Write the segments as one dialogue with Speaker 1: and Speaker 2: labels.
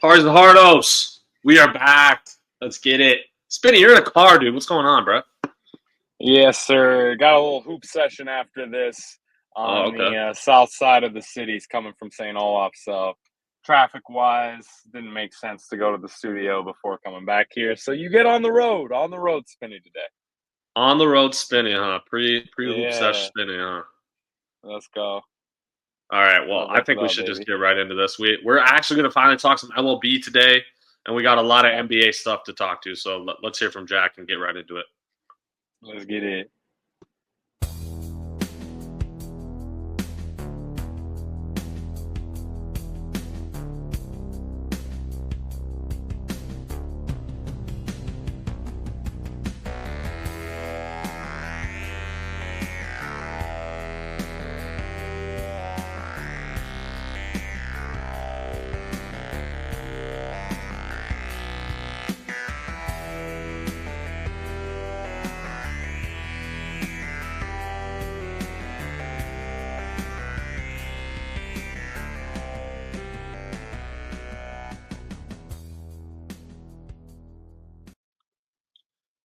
Speaker 1: Hearts and Hardos, we are back. Let's get it. Spinny, you're in a car, dude. What's going on, bro?
Speaker 2: Yes, sir. Got a little hoop session after this
Speaker 1: Oh,
Speaker 2: on
Speaker 1: okay.
Speaker 2: the south side of the cities coming from St. Olaf. So, traffic-wise, didn't make sense to go to the studio before coming back here. So, you get on the road, Spinny, today.
Speaker 1: On the road spinning, huh? Pre-hoop sesh
Speaker 2: Yeah,
Speaker 1: spinning, huh?
Speaker 2: let's go.
Speaker 1: All right. Well,
Speaker 2: Love
Speaker 1: I
Speaker 2: it,
Speaker 1: think we
Speaker 2: love,
Speaker 1: should just
Speaker 2: baby.
Speaker 1: get right into this. We're actually going to finally talk some MLB today, and we got a lot of NBA stuff to talk to. So let's hear from Jack and get right into it.
Speaker 2: Let's get it.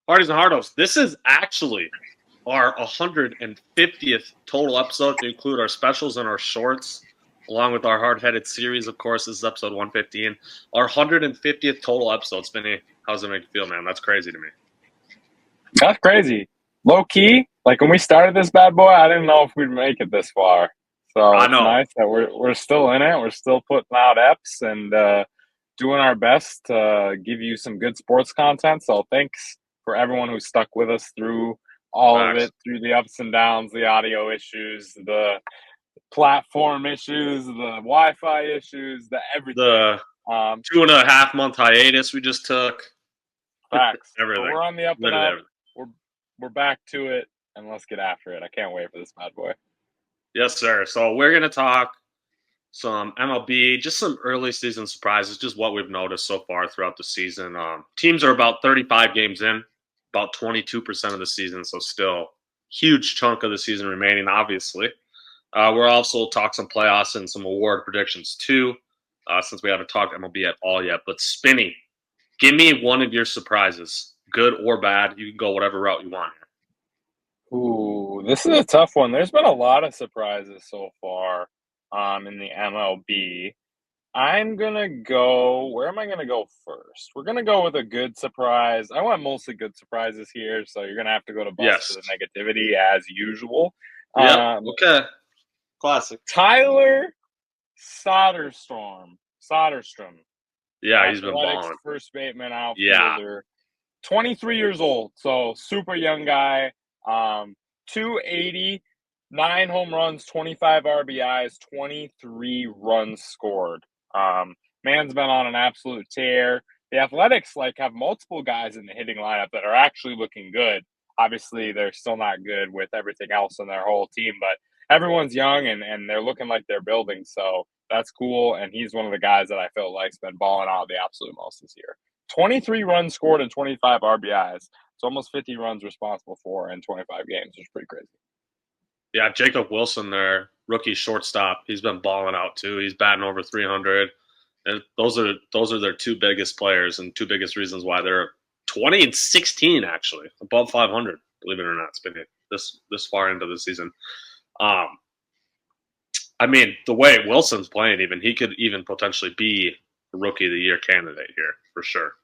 Speaker 1: Parties and Hardos, this is actually our 150th total episode to include our specials and our shorts, along with our hard-headed series. Of course, this is episode 115. Our 150th total episode. Spinny, how does it make you feel, man? That's crazy to me.
Speaker 2: That's crazy. Low key, like when we started this bad boy, I didn't know if we'd make it this far. So
Speaker 1: I
Speaker 2: it's
Speaker 1: know.
Speaker 2: nice that we're still in it. We're still putting out eps and doing our best to give you some good sports content. So thanks for everyone who stuck with us through all of
Speaker 1: Facts.
Speaker 2: it, through the ups and downs, the audio issues, the platform issues, the Wi-Fi issues, the everything.
Speaker 1: The 2.5-month hiatus we just took.
Speaker 2: Facts. But
Speaker 1: Everything.
Speaker 2: we're on the up and
Speaker 1: Literally
Speaker 2: up.
Speaker 1: everything.
Speaker 2: We're back to it, and let's get after it. I can't wait for this bad boy.
Speaker 1: Yes, sir. So we're going to talk some MLB, just some early season surprises, just what we've noticed so far throughout the season. Teams are about 35 games in, about 22% of the season, so still huge chunk of the season remaining, obviously. We're also talk some playoffs and some award predictions too, since we haven't talked MLB at all yet. But Spinny, give me one of your surprises, good or bad. You can go whatever route you want here.
Speaker 2: Ooh, this is a tough one. There's been a lot of surprises so far in the MLB. I'm gonna go. Where am I gonna go first? We're gonna go with a good surprise. I want mostly good surprises here, so you're gonna have to go to bust for
Speaker 1: Yes.
Speaker 2: the negativity as usual.
Speaker 1: Yep.
Speaker 2: Um,
Speaker 1: Okay. Classic.
Speaker 2: Tyler Soderstrom,
Speaker 1: Yeah, he's been
Speaker 2: Athletics
Speaker 1: balling.
Speaker 2: first baseman
Speaker 1: Yeah.
Speaker 2: outfielder, 23 years old, so super young guy. 280, 9 home runs, 25 RBIs, 23 runs scored. Man's been on an absolute tear. The Athletics have multiple guys in the hitting lineup that are actually looking good. Obviously, they're still not good with everything else in their whole team, but everyone's young and they're looking like they're building. So that's cool. And he's one of the guys that I feel like's been balling out the absolute most this year. 23 runs scored and 25 RBIs. It's almost 50 runs responsible for in 25 games, which is pretty crazy.
Speaker 1: Yeah, Jacob Wilson, their rookie shortstop, he's been balling out too. He's batting over 300, and those are their two biggest players and two biggest reasons why they're 20 and 16 actually above 500. Believe it or not, it's been this far into the season. I mean, the way Wilson's playing, even he could even potentially be a rookie of the year candidate here for sure.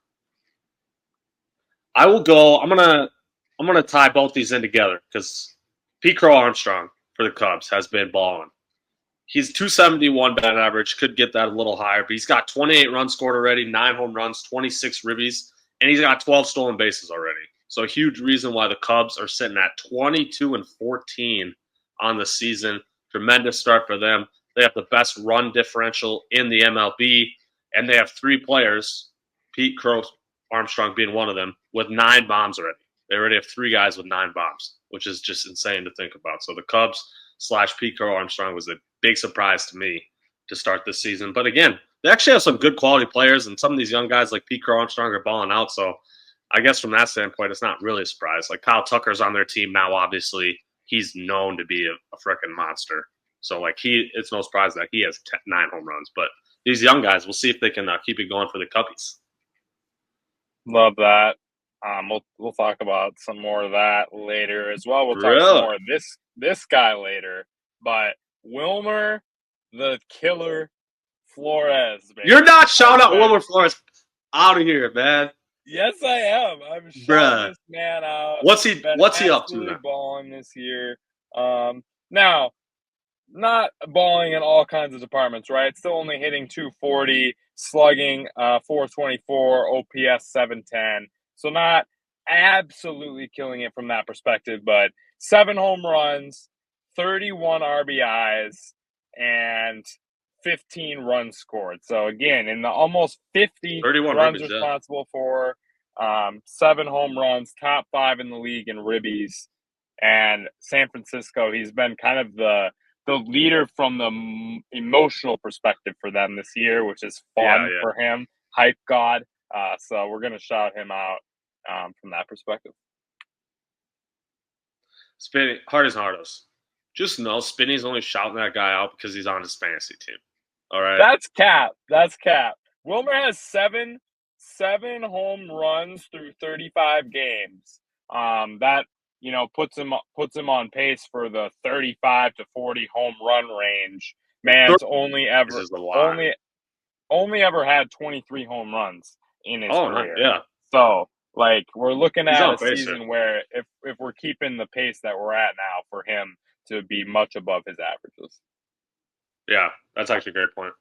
Speaker 1: I will go. I'm gonna tie both these in together because Pete Crow Armstrong for the Cubs has been balling. He's 271 batting average, could get that a little higher, but he's got 28 runs scored already, 9 home runs, 26 ribbies, and he's got 12 stolen bases already. So a huge reason why the Cubs are sitting at 22 and 14 on the season. Tremendous start for them. They have the best run differential in the MLB, and they have 3 players, Pete Crow Armstrong being one of them, with 9 bombs already. They already have 3 guys with 9 bombs, which is just insane to think about. So the Cubs / Pete Crow Armstrong was a big surprise to me to start this season. But again, they actually have some good quality players, and some of these young guys like Pete Crow Armstrong are balling out. So I guess from that standpoint, it's not really a surprise. Like Kyle Tucker's on their team now, obviously. He's known to be a freaking monster. So it's no surprise that he has 9 home runs. But these young guys. We'll see if they can keep it going for the Cubbies.
Speaker 2: Love that. We'll talk about some more of that later as well. We'll talk some
Speaker 1: Really?
Speaker 2: more of this guy later. But Wilmer, the Killer Flores, baby.
Speaker 1: You're not shouting out Wilmer Flores. Out of here, man.
Speaker 2: Yes, I am. I'm shouting
Speaker 1: Bruh.
Speaker 2: this man out.
Speaker 1: What's he up to now?
Speaker 2: Balling this year. Now, not balling in all kinds of departments, right? Still only hitting 240, slugging 424, OPS 710. So not absolutely killing it from that perspective, but 7 home runs, 31 RBIs, and 15 runs scored. So again, in the almost 50 runs responsible for, 7 home runs, top 5 in the league in ribbies. And San Francisco, he's been kind of the leader from the emotional perspective for them this year, which is fun for him. Hype God. So we're going to shout him out from that perspective.
Speaker 1: Spinny, hard as hardos. Just know Spinny's only shouting that guy out because he's on his fantasy team. All right.
Speaker 2: That's cap. Wilmer has seven home runs through 35 games. That puts him on pace for the 35 to 40 home run range. Man's only ever had 23 home runs in his career.
Speaker 1: Yeah.
Speaker 2: So we're looking at a season where if we're keeping the pace that we're at now, for him to be much above his averages.
Speaker 1: Yeah, that's actually a great point.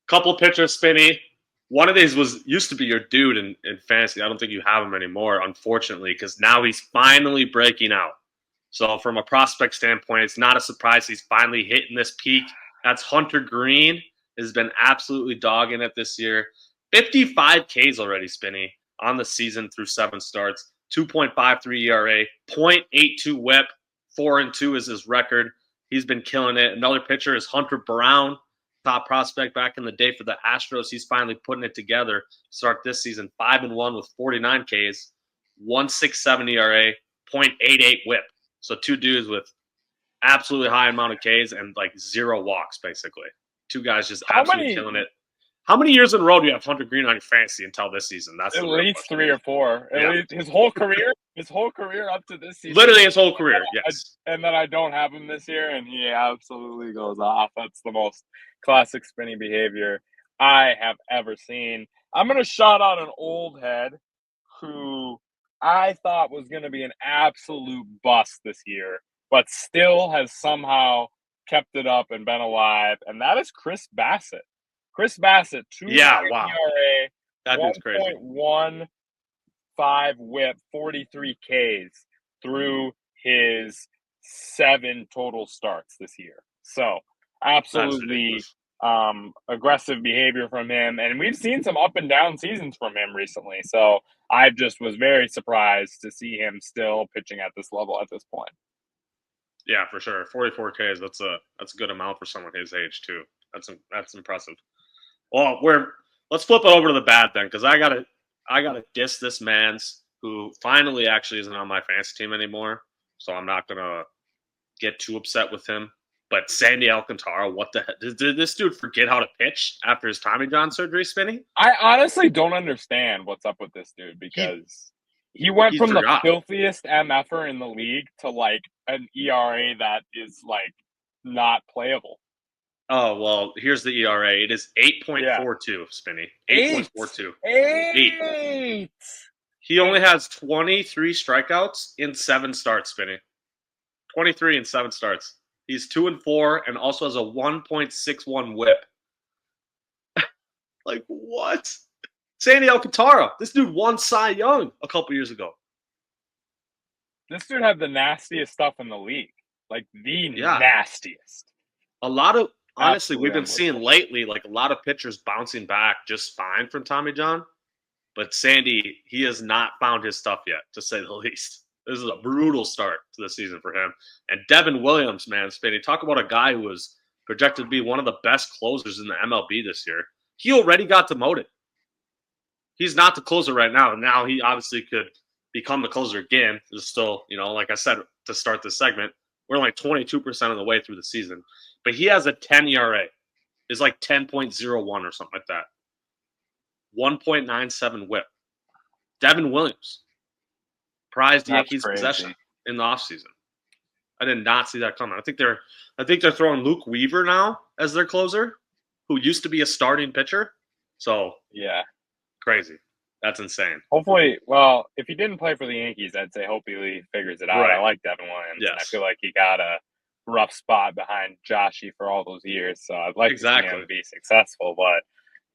Speaker 1: Couple pitchers, Spinny. One of these used to be your dude in fantasy. I don't think you have him anymore, unfortunately, because now he's finally breaking out. So from a prospect standpoint, it's not a surprise he's finally hitting this peak. That's Hunter Green. Has been absolutely dogging it this year. 55 Ks already, Spinny, on the season through 7 starts. 2.53 ERA, 0.82 WHIP, 4-2 is his record. He's been killing it. Another pitcher is Hunter Brown, top prospect back in the day for the Astros. He's finally putting it together. Start this season 5-1 with 49 Ks, 1.67 ERA, 0.88 WHIP. So 2 dudes with absolutely high amount of Ks and 0 walks, basically. 2 guys just absolutely killing it. How many years in a row do you have Hunter Green on your fantasy until this season? That's
Speaker 2: at least 3 or 4. At least his whole career up to this season.
Speaker 1: Literally his whole career, yes.
Speaker 2: And then I don't have him this year, and he absolutely goes off. That's the most classic Spinny behavior I have ever seen. I'm going to shout out an old head who I thought was going to be an absolute bust this year, but still has somehow kept it up and been alive, and that is Chris Bassett. 2 ERA,
Speaker 1: that dude's crazy.
Speaker 2: 1.15 WHIP, 43 Ks through his 7 total starts this year. So absolutely aggressive behavior from him, and we've seen some up and down seasons from him recently. So I just was very surprised to see him still pitching at this level at this point.
Speaker 1: Yeah, for sure. 44 Ks. That's a good amount for someone his age too. That's impressive. Well, let's flip it over to the bad then, because I gotta diss this man's who finally actually isn't on my fantasy team anymore. So I'm not gonna get too upset with him. But Sandy Alcantara, what the heck? Did this dude forget how to pitch after his Tommy John surgery, Spinny?
Speaker 2: I honestly don't understand what's up with this dude, because he went from the filthiest MFer in the league to an ERA that is not playable.
Speaker 1: Oh, well, here's the ERA. It is 8.42, Spinny. 8.42. 8. He only has 23 strikeouts in 7 starts, Spinny. 23 in 7 starts. He's 2-4 and also has a 1.61 WHIP. What? Sandy Alcantara. This dude won Cy Young a couple years ago.
Speaker 2: This dude had the nastiest stuff in the league. Nastiest.
Speaker 1: A lot of honestly, we've been seeing lately, a lot of pitchers bouncing back just fine from Tommy John. But Sandy, he has not found his stuff yet, to say the least. This is a brutal start to the season for him. And Devin Williams, man, Spinny, talk about a guy who was projected to be one of the best closers in the MLB this year. He already got demoted. He's not the closer right now. And now he obviously could become the closer again. There's still, like I said, to start this segment, we're only 22% of the way through the season. But he has a 10 ERA. is like 10.01 or something like that. 1.97 whip. Devin Williams prized Yankees possession in the offseason. I did not see that coming. I think they're throwing Luke Weaver now as their closer, who used to be a starting pitcher. So
Speaker 2: yeah,
Speaker 1: crazy. That's insane.
Speaker 2: Hopefully, well, if he didn't play for the Yankees, I'd say hopefully he figures it out.
Speaker 1: Right.
Speaker 2: I like Devin Williams.
Speaker 1: Yes.
Speaker 2: And I feel like he got a rough spot behind Joshy for all those years. So I'd like to see him be successful. But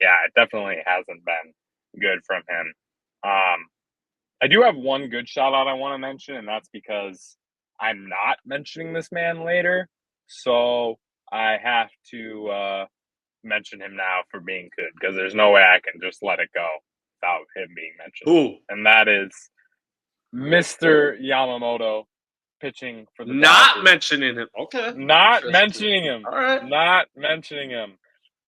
Speaker 2: yeah, it definitely hasn't been good from him. I do have one good shout out I want to mention, and that's because I'm not mentioning this man later. So I have to mention him now for being good, because there's no way I can just let it go without him being mentioned.
Speaker 1: Who?
Speaker 2: And that is Mr. Yamamoto pitching for the
Speaker 1: Not
Speaker 2: Dodgers.
Speaker 1: mentioning him. Okay.
Speaker 2: Not mentioning him.
Speaker 1: All right.
Speaker 2: Not mentioning him.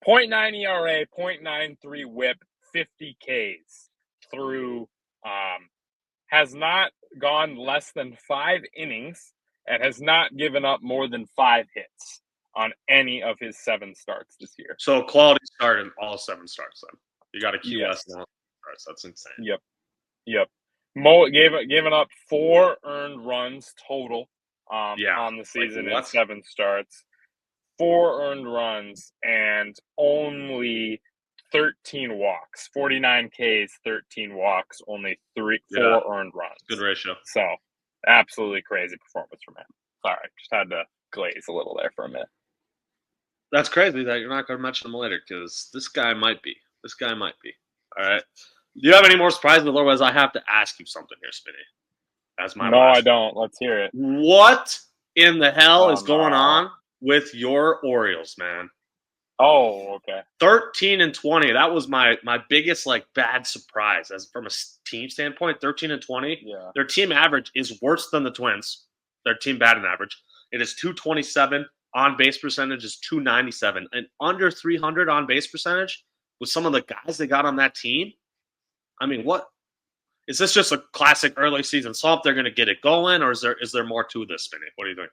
Speaker 2: 0.9 ERA, 0.93 whip, 50 Ks through has not gone less than 5 innings and has not given up more than 5 hits on any of his 7 starts this year.
Speaker 1: So quality start in all 7 starts then. You got a QS now. That's insane.
Speaker 2: Yep. Mo given up 4 earned runs total on the season in 7 starts. 4 earned runs and only 13 walks. 49 Ks, 13 walks, only 4 earned runs.
Speaker 1: Good ratio.
Speaker 2: So, absolutely crazy performance from him. Sorry, just had to glaze a little there for a minute.
Speaker 1: That's crazy that you're not going to mention him later, because this guy might be. All right. Do you have any more surprises? Otherwise, I have to ask you something here, Spinny. That's my
Speaker 2: I don't. Let's hear it.
Speaker 1: What in the hell is going on with your Orioles, man?
Speaker 2: Oh, okay.
Speaker 1: 13-20. That was my biggest bad surprise as from a team standpoint. 13-20.
Speaker 2: Yeah.
Speaker 1: Their team average is worse than the Twins. Their team batting average. It is 227. On base percentage is 297. And under 300 on base percentage with some of the guys they got on that team. I mean, what is this? Just a classic early season slump? They're going to get it going, or is there more to this, Spinny? What do you think?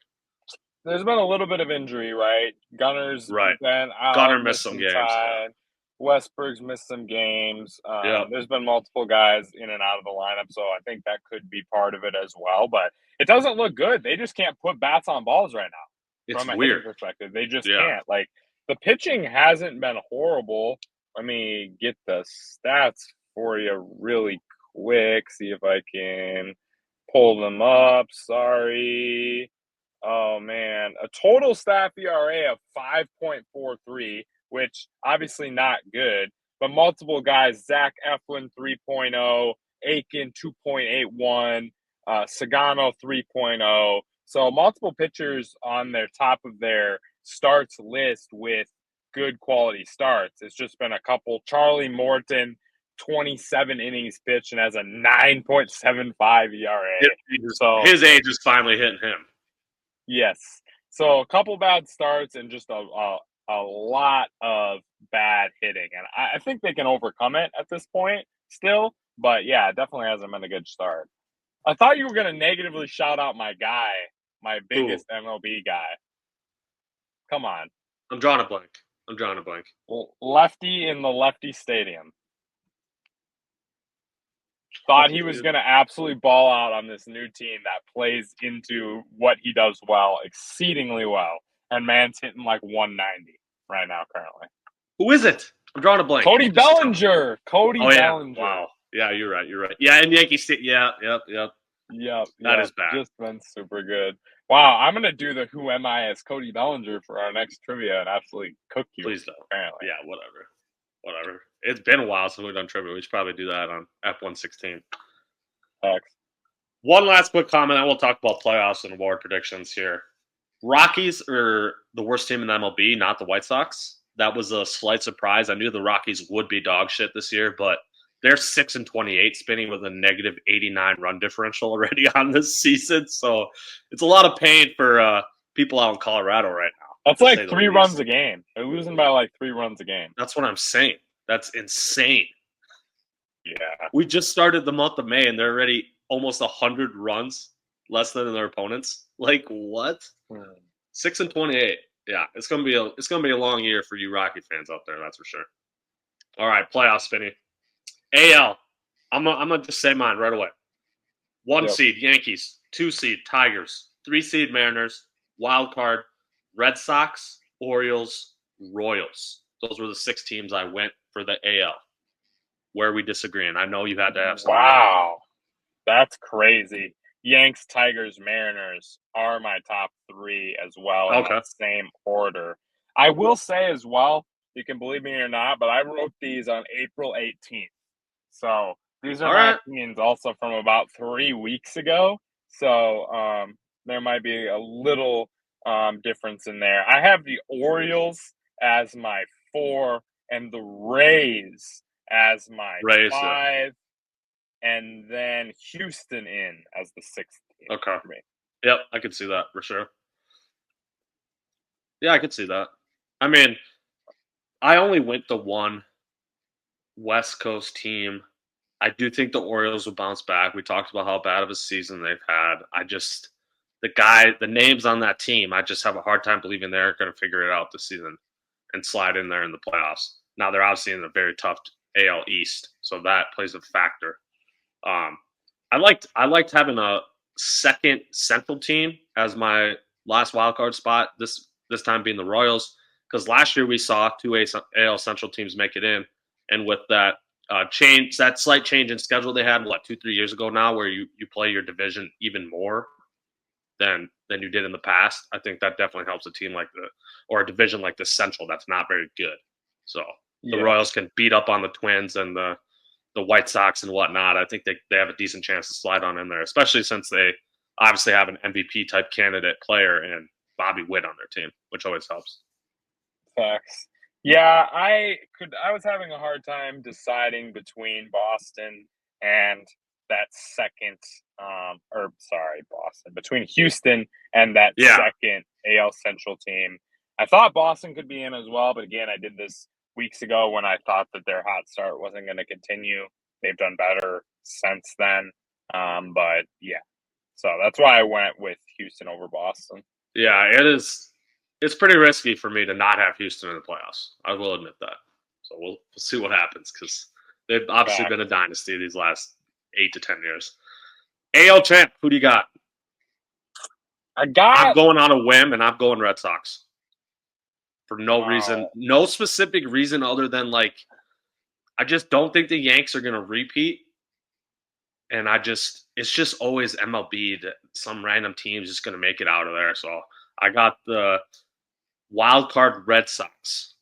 Speaker 2: There's been a little bit of injury, right? Gunner's been out.
Speaker 1: Gunner missed some games.
Speaker 2: Westberg's missed some games. There's been multiple guys in and out of the lineup, so I think that could be part of it as well. But it doesn't look good. They just can't put bats on balls right now.
Speaker 1: It's
Speaker 2: from a
Speaker 1: weird
Speaker 2: perspective. They just can't. The pitching hasn't been horrible. Let me get the stats for you really quick. See if I can pull them up. Sorry. Oh, man. A total staff ERA of 5.43, which obviously not good, but multiple guys, Zach Eflin 3.0, Aiken 2.81, Sagano 3.0. So multiple pitchers on their top of their starts list with good quality starts. It's just been a couple. Charlie Morton, 27 innings pitched and has a 9.75 ERA.
Speaker 1: His age is finally hitting him.
Speaker 2: Yes. So a couple bad starts and just a lot of bad hitting. And I think they can overcome it at this point still. But, yeah, it definitely hasn't been a good start. I thought you were going to negatively shout out my guy, my biggest MLB guy. Come on.
Speaker 1: I'm drawing a blank.
Speaker 2: Lefty in the Lefty Stadium. Thought he was going to absolutely ball out on this new team that plays into what he does well, exceedingly well. And man's hitting like 190 right now currently.
Speaker 1: Who is it? I'm drawing a blank.
Speaker 2: Cody Bellinger. Bellinger.
Speaker 1: Wow. Yeah, you're right. Yeah, and Yankee State. Yep. That is bad.
Speaker 2: Just been super good. Wow, I'm going to do the Who Am I as Cody Bellinger for our next trivia and absolutely cook you.
Speaker 1: Please don't.
Speaker 2: Apparently.
Speaker 1: Yeah, whatever. It's been a while since we've done trivia. We should probably do that on F-116.
Speaker 2: Thanks.
Speaker 1: One last quick comment, and we'll talk about playoffs and award predictions here. Rockies are the worst team in MLB, not the White Sox. That was a slight surprise. I knew the Rockies would be dog shit this year, but they're 6-28, spinning with a negative 89 run differential already on this season. So it's a lot of pain for people out in Colorado right now.
Speaker 2: That's like 3 runs a game. They're losing by like 3 runs a game.
Speaker 1: That's what I'm saying. That's insane.
Speaker 2: Yeah.
Speaker 1: We just started the month of May, and they're already almost 100 runs less than their opponents. Like, what? 6-28. Yeah, it's gonna be a long year for you Rocky fans out there. That's for sure. All right, playoff Spinny. AL. I'm gonna just say mine right away. One
Speaker 2: Yep.
Speaker 1: seed Yankees, 2 seed Tigers, 3 seed Mariners, wild card Red Sox, Orioles, Royals. Those were the 6 teams I went for the AL. Where we disagree, and I know you had to have some.
Speaker 2: Wow. That's crazy. Yanks, Tigers, Mariners are my top 3 as well in
Speaker 1: Okay.
Speaker 2: that same order. I will say as well, you can believe me or not, but I wrote these on April 18th. So these are
Speaker 1: All
Speaker 2: my
Speaker 1: right.
Speaker 2: opinions also from about 3 weeks ago. So there might be a little difference in there. I have the Orioles as my 4 and the Rays as my
Speaker 1: Rays.
Speaker 2: 5, and then Houston in as the 6th team
Speaker 1: Okay.
Speaker 2: for me.
Speaker 1: Yep, I could see that for sure. Yeah, I could see that. I mean, I only went to one West Coast team. I do think the Orioles will bounce back. We talked about how bad of a season they've had. The names on that team, I just have a hard time believing they're going to figure it out this season and slide in there in the playoffs. Now they're obviously in a very tough AL East, so that plays a factor. I liked having a second Central team as my last wild card spot. This time being the Royals, because last year we saw 2 AL Central teams make it in, and with that that slight change in schedule they had 2-3 years ago now, where you play your division even more than you did in the past. I think that definitely helps a team or a division like the Central that's not very good. So the
Speaker 2: Yeah.
Speaker 1: Royals can beat up on the Twins and the White Sox and whatnot. I think they have a decent chance to slide on in there, especially since they obviously have an MVP type candidate player and Bobby Witt on their team, which always helps.
Speaker 2: Facts. Yeah, I was having a hard time deciding between Boston and that second Boston, between Houston and that second AL Central team. I thought Boston could be in as well, but again, I did this weeks ago when I thought that their hot start wasn't going to continue. They've done better since then. But yeah. So that's why I went with Houston over Boston.
Speaker 1: Yeah, it is. It's pretty risky for me to not have Houston in the playoffs. I will admit that. So we'll see what happens, because they've obviously been a dynasty these last 8 to 10 years. AL champ, who do you got? I'm going on a whim, and I'm going Red Sox. For no reason, no specific reason other than I just don't think the Yanks are going to repeat. And it's just always MLB that some random team is just going to make it out of there. So I got the wild card Red Sox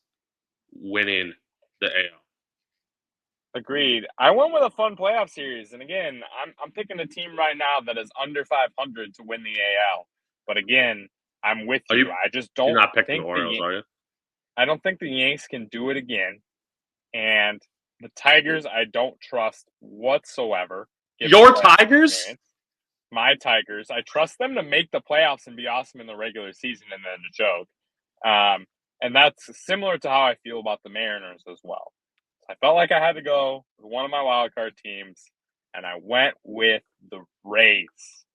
Speaker 1: winning the AL.
Speaker 2: Agreed. I went with a fun playoff series, and again, I'm picking a team right now that is under 500 to win the AL. But again, I'm with you. I just don't.
Speaker 1: You're not picking the Orioles, are you?
Speaker 2: I don't think the Yanks can do it again, and the Tigers I don't trust whatsoever.
Speaker 1: Your Tigers?
Speaker 2: My Tigers. I trust them to make the playoffs and be awesome in the regular season and then to choke. And that's similar to how I feel about the Mariners as well. I felt like I had to go with one of my wildcard teams, and I went with the Rays.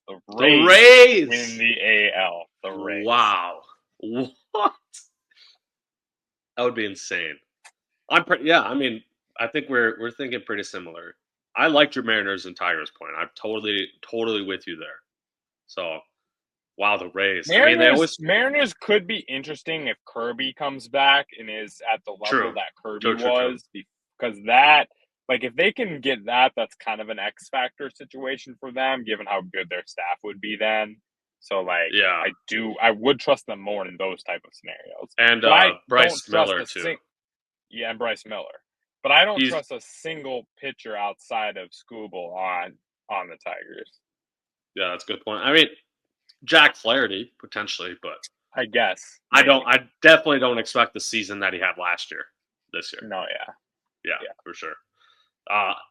Speaker 2: The Rays in the AL. The Rays.
Speaker 1: Wow. What? That would be insane. I mean, I think we're thinking pretty similar. I liked your Mariners and Tigers point. I'm totally with you there. So, wow, the Rays.
Speaker 2: Mariners could be interesting if Kirby comes back and is at the level that Kirby was. Because that, if they can get that, that's kind of an X factor situation for them, given how good their staff would be then. So, I would trust them more in those type of scenarios.
Speaker 1: And Bryce Miller, too.
Speaker 2: Yeah, and Bryce Miller. But I don't trust a single pitcher outside of Scooble on the Tigers.
Speaker 1: Yeah, that's a good point. I mean, Jack Flaherty, potentially, but
Speaker 2: I guess.
Speaker 1: Maybe. I definitely don't expect the season that he had last year, this year.
Speaker 2: No, yeah.
Speaker 1: Yeah, for sure.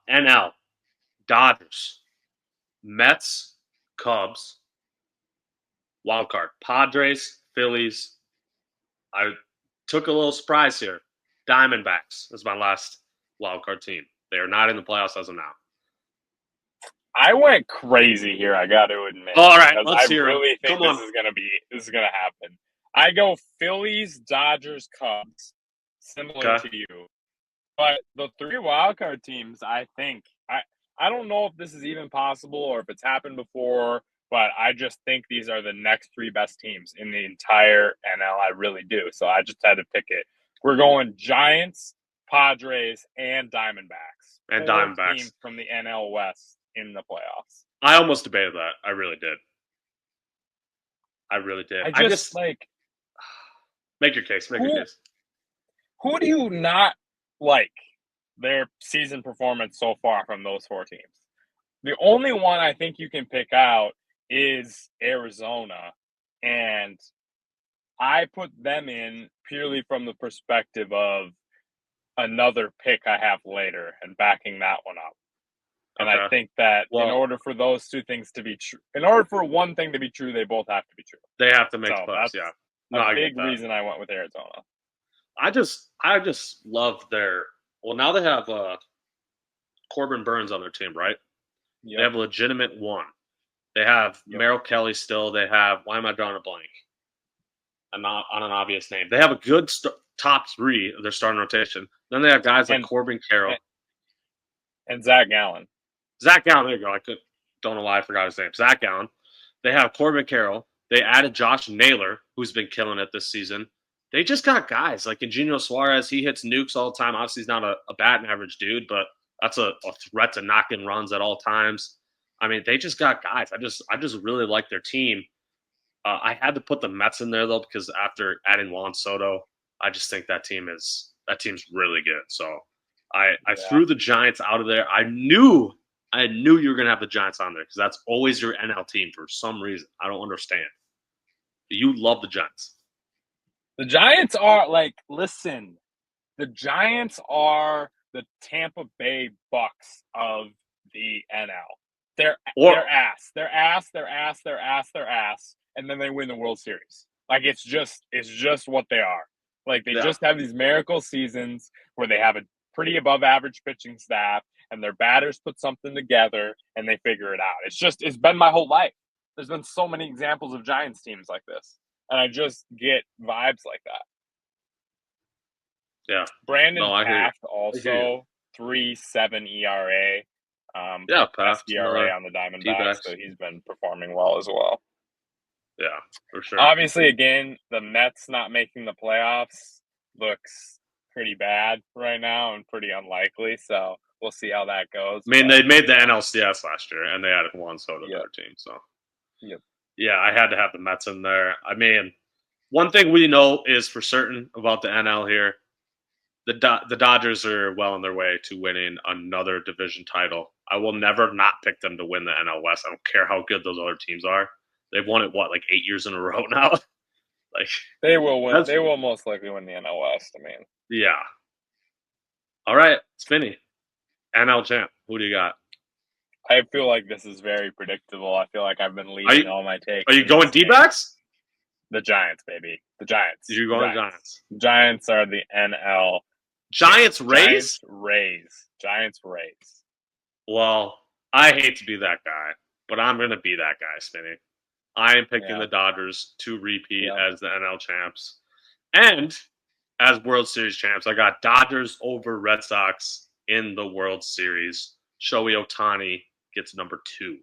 Speaker 1: NL, Dodgers, Mets, Cubs, wild card, Padres, Phillies. I took a little surprise here. Diamondbacks is my last wild card team. They are not in the playoffs as of now.
Speaker 2: I went crazy here, I got to admit.
Speaker 1: All right, let's hear it.
Speaker 2: I really think this is gonna happen. I go Phillies, Dodgers, Cubs, similar
Speaker 1: Okay.
Speaker 2: to you. But the 3 wildcard teams, I think, I don't know if this is even possible or if it's happened before, but I just think these are the next 3 best teams in the entire NL. I really do. So I just had to pick it. We're going Giants, Padres, and Diamondbacks.
Speaker 1: And
Speaker 2: 4
Speaker 1: Diamondbacks.
Speaker 2: teams from the NL West in the playoffs.
Speaker 1: I almost debated that. I really did. I just
Speaker 2: like
Speaker 1: make your case. Make your case.
Speaker 2: who do you not like their season performance so far from those 4 teams? The only one I think you can pick out is Arizona, and I put them in purely from the perspective of another pick I have later and backing that one up. And I think that in order for those 2 things to be true, in order for one thing to be true, they both have to be true.
Speaker 1: They have to make the playoffs, yeah.
Speaker 2: A big reason I went with Arizona.
Speaker 1: I just love their. Well, now they have Corbin Burns on their team, right? Yep. They have a legitimate one. They have Merrill Kelly still. They have, why am I drawing a blank? I'm not on an obvious name. They have a good top 3 of their starting rotation. Then they have guys like Corbin Carroll.
Speaker 2: And Zach Gallen.
Speaker 1: Zach Gallen, there you go. Don't know why I forgot his name. Zach Gallen. They have Corbin Carroll. They added Josh Naylor, who's been killing it this season. They just got guys like Eugenio Suarez. He hits nukes all the time. Obviously, he's not a batting average dude, but that's a threat to knock in runs at all times. I mean, they just got guys. I just really like their team. I had to put the Mets in there though because after adding Juan Soto, I just think that team's really good. So I threw the Giants out of there. I knew you were gonna have the Giants on there because that's always your NL team for some reason. I don't understand. You love the Giants.
Speaker 2: The Giants are listen. The Giants are the Tampa Bay Bucks of the NL. They're ass, and then they win the World Series. It's just what they are. They just have these miracle seasons where they have a pretty above average pitching staff and their batters put something together and they figure it out. It's been my whole life. There's been so many examples of Giants teams like this. And I just get vibes like that.
Speaker 1: Yeah.
Speaker 2: Brandon Taft also 3.7 ERA.
Speaker 1: Taft
Speaker 2: ERA on the Diamondbacks, so he's been performing well as well.
Speaker 1: Yeah, for sure.
Speaker 2: Obviously, again, the Mets not making the playoffs looks pretty bad right now and pretty unlikely. So we'll see how that goes.
Speaker 1: I mean, they made the NLCS last year, and they added Juan Soto to their team. So, yeah, I had to have the Mets in there. I mean, one thing we know is for certain about the NL here, the Dodgers are well on their way to winning another division title. I will never not pick them to win the NL West. I don't care how good those other teams are. They've won it, 8 years in a row now?
Speaker 2: They will win. They will most likely win the NL West, I mean.
Speaker 1: Yeah. All right, Spinny. NL champ. Who do you got?
Speaker 2: I feel like this is very predictable. I feel like I've been leading all my takes.
Speaker 1: Are you going D-backs?
Speaker 2: The Giants, baby. The Giants.
Speaker 1: You're going Giants.
Speaker 2: Giants are the NL.
Speaker 1: Giants Rays?
Speaker 2: Giants Rays.
Speaker 1: Well, I hate to be that guy, but I'm going to be that guy, Spinny. I am picking the Dodgers to repeat as the NL champs. And as World Series champs, I got Dodgers over Red Sox in the World Series. Shohei Ohtani gets number 2.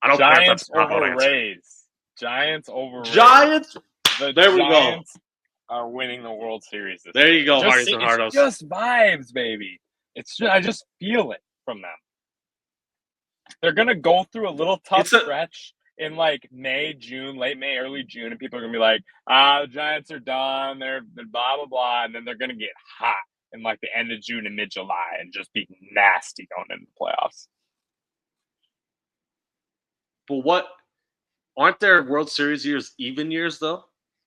Speaker 1: I don't care if that's
Speaker 2: over Rays. Giants over
Speaker 1: Giants?
Speaker 2: Rays.
Speaker 1: There we go.
Speaker 2: Are winning the World Series.
Speaker 1: There you go, Hardee's and Hardos.
Speaker 2: It's just vibes, baby. I just feel it from them. They're gonna go through a little tough stretch in May, June, late May, early June, and people are gonna be like, the Giants are done. They're blah blah blah, and then they're gonna get hot in the end of June and mid July and just be nasty going into the playoffs.
Speaker 1: But what? Aren't their World Series years even years though?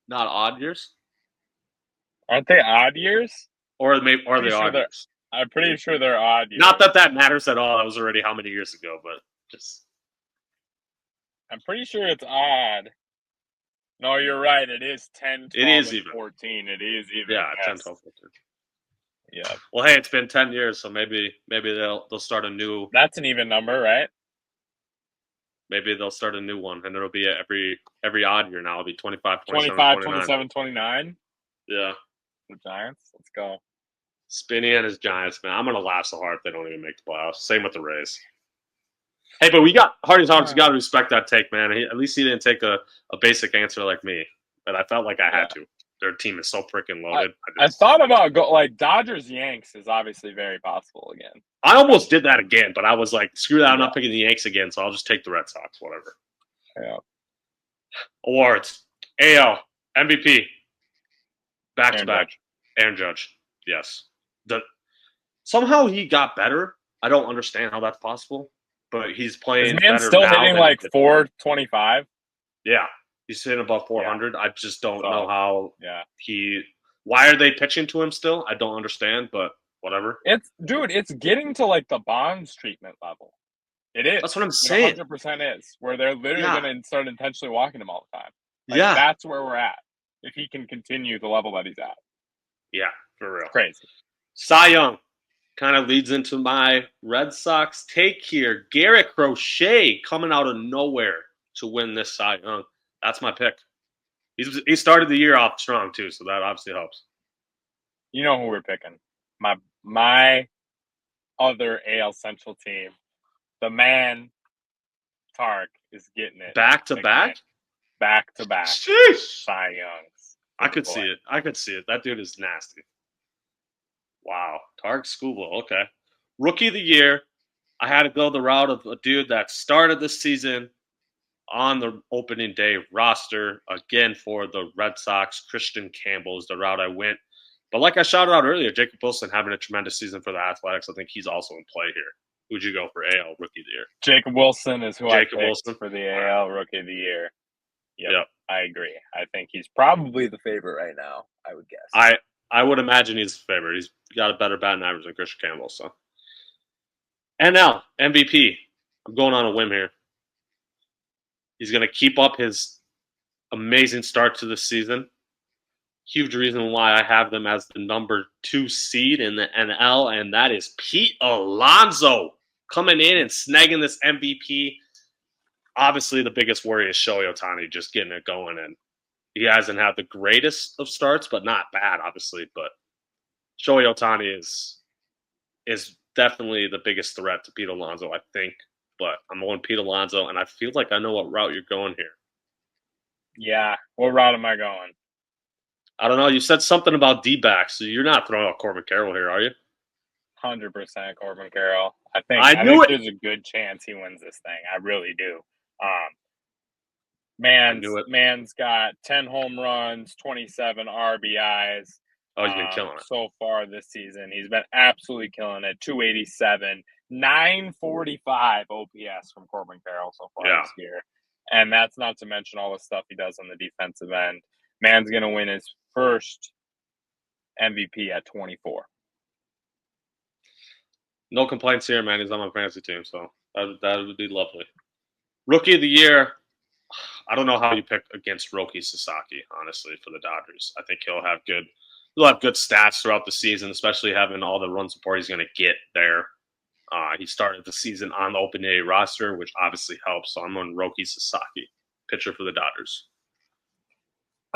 Speaker 1: Not odd years?
Speaker 2: Aren't they odd years?
Speaker 1: Or they odd years?
Speaker 2: I'm pretty sure they're odd years.
Speaker 1: Not that matters at all. That was already how many years ago, but just...
Speaker 2: I'm pretty sure it's odd. No, you're right. It is 10, 12,
Speaker 1: it is even.
Speaker 2: 14. It is even.
Speaker 1: Yeah, yes. 10, 12, 14.
Speaker 2: Yeah.
Speaker 1: Well, hey, it's been 10 years, so maybe they'll start a new...
Speaker 2: That's an even number, right?
Speaker 1: Maybe they'll start a new one, and it'll be every odd year now. It'll be 25, 27,
Speaker 2: 25,
Speaker 1: 29.
Speaker 2: 27, 29.
Speaker 1: Yeah.
Speaker 2: The Giants. Let's go.
Speaker 1: Spinny and his Giants, man. I'm going to laugh so hard if they don't even make the playoffs. Same with the Rays. Hey, but we got Hardy's Hogs. You got to respect that take, man. At least he didn't take a basic answer like me, but I felt like I had to. Their team is so freaking loaded.
Speaker 2: I thought about Dodgers Yanks is obviously very possible again.
Speaker 1: I almost did that again, but I was like, screw that. I'm not picking the Yanks again, so I'll just take the Red Sox. Whatever.
Speaker 2: Yeah.
Speaker 1: Awards: AL MVP, back to back.
Speaker 2: Judge.
Speaker 1: Aaron Judge. Yes. Somehow he got better. I don't understand how that's possible, but he's playing.
Speaker 2: Is man
Speaker 1: better
Speaker 2: still
Speaker 1: now
Speaker 2: hitting like 425?
Speaker 1: Yeah, he's hitting above 400. I just don't know how.
Speaker 2: Yeah.
Speaker 1: Why are they pitching to him still? I don't understand, but whatever.
Speaker 2: It's getting to like the Bonds treatment level. It is.
Speaker 1: That's what I'm saying.
Speaker 2: 100% is where they're literally going to start intentionally walking him all the time. Like,
Speaker 1: yeah,
Speaker 2: that's where we're at. If he can continue the level that he's at.
Speaker 1: Yeah, for real.
Speaker 2: It's crazy.
Speaker 1: Cy Young kind of leads into my Red Sox take here. Garrett Crochet coming out of nowhere to win this Cy Young. That's my pick. He started the year off strong too, so that obviously helps.
Speaker 2: You know who we're picking? My other AL Central team, the man Tark is getting it
Speaker 1: back to back.
Speaker 2: Cy Youngs.
Speaker 1: I could see it. That dude is nasty. Wow, Tark Skubal. Okay, Rookie of the Year. I had to go the route of a dude that started the season on the opening day roster again for the Red Sox. Christian Campbell is the route I went. But like I shouted out earlier, Jacob Wilson having a tremendous season for the Athletics. I think he's also in play here. Who'd you go for AL Rookie of the Year?
Speaker 2: Jacob Wilson is who I picked for the AL Rookie of the Year. Yep, I agree. I think he's probably the favorite right now, I would guess.
Speaker 1: I would imagine he's the favorite. He's got a better batting average than Christian Campbell. So, NL MVP. I'm going on a whim here. He's going to keep up his amazing start to the season. Huge reason why I have them as the number 2 seed in the NL, and that is Pete Alonso coming in and snagging this MVP. Obviously, the biggest worry is Shohei Ohtani just getting it going, and he hasn't had the greatest of starts, but not bad, obviously. But Shohei Ohtani is definitely the biggest threat to Pete Alonso, I think. But I'm going Pete Alonso, and I feel like I know what route you're going here.
Speaker 2: Yeah, what route am I going?
Speaker 1: I don't know. You said something about D-backs, so you're not throwing out Corbin Carroll here, are you?
Speaker 2: 100% Corbin Carroll. I think there's a good chance he wins this thing. I really do. Man's got 10 home runs, 27 RBIs.
Speaker 1: Oh, he's been killing it.
Speaker 2: So far this season. He's been absolutely killing it. 287, 945 OPS from Corbin Carroll so far this year. And that's not to mention all the stuff he does on the defensive end. Man's going to win his first MVP at 24.
Speaker 1: No complaints here, man. He's on my fantasy team, so that would be lovely. Rookie of the Year. I don't know how you pick against Roki Sasaki, honestly, for the Dodgers. I think he'll have good stats throughout the season, especially having all the run support he's going to get there. He started the season on the open day roster, which obviously helps. So I'm on Roki Sasaki, pitcher for the Dodgers.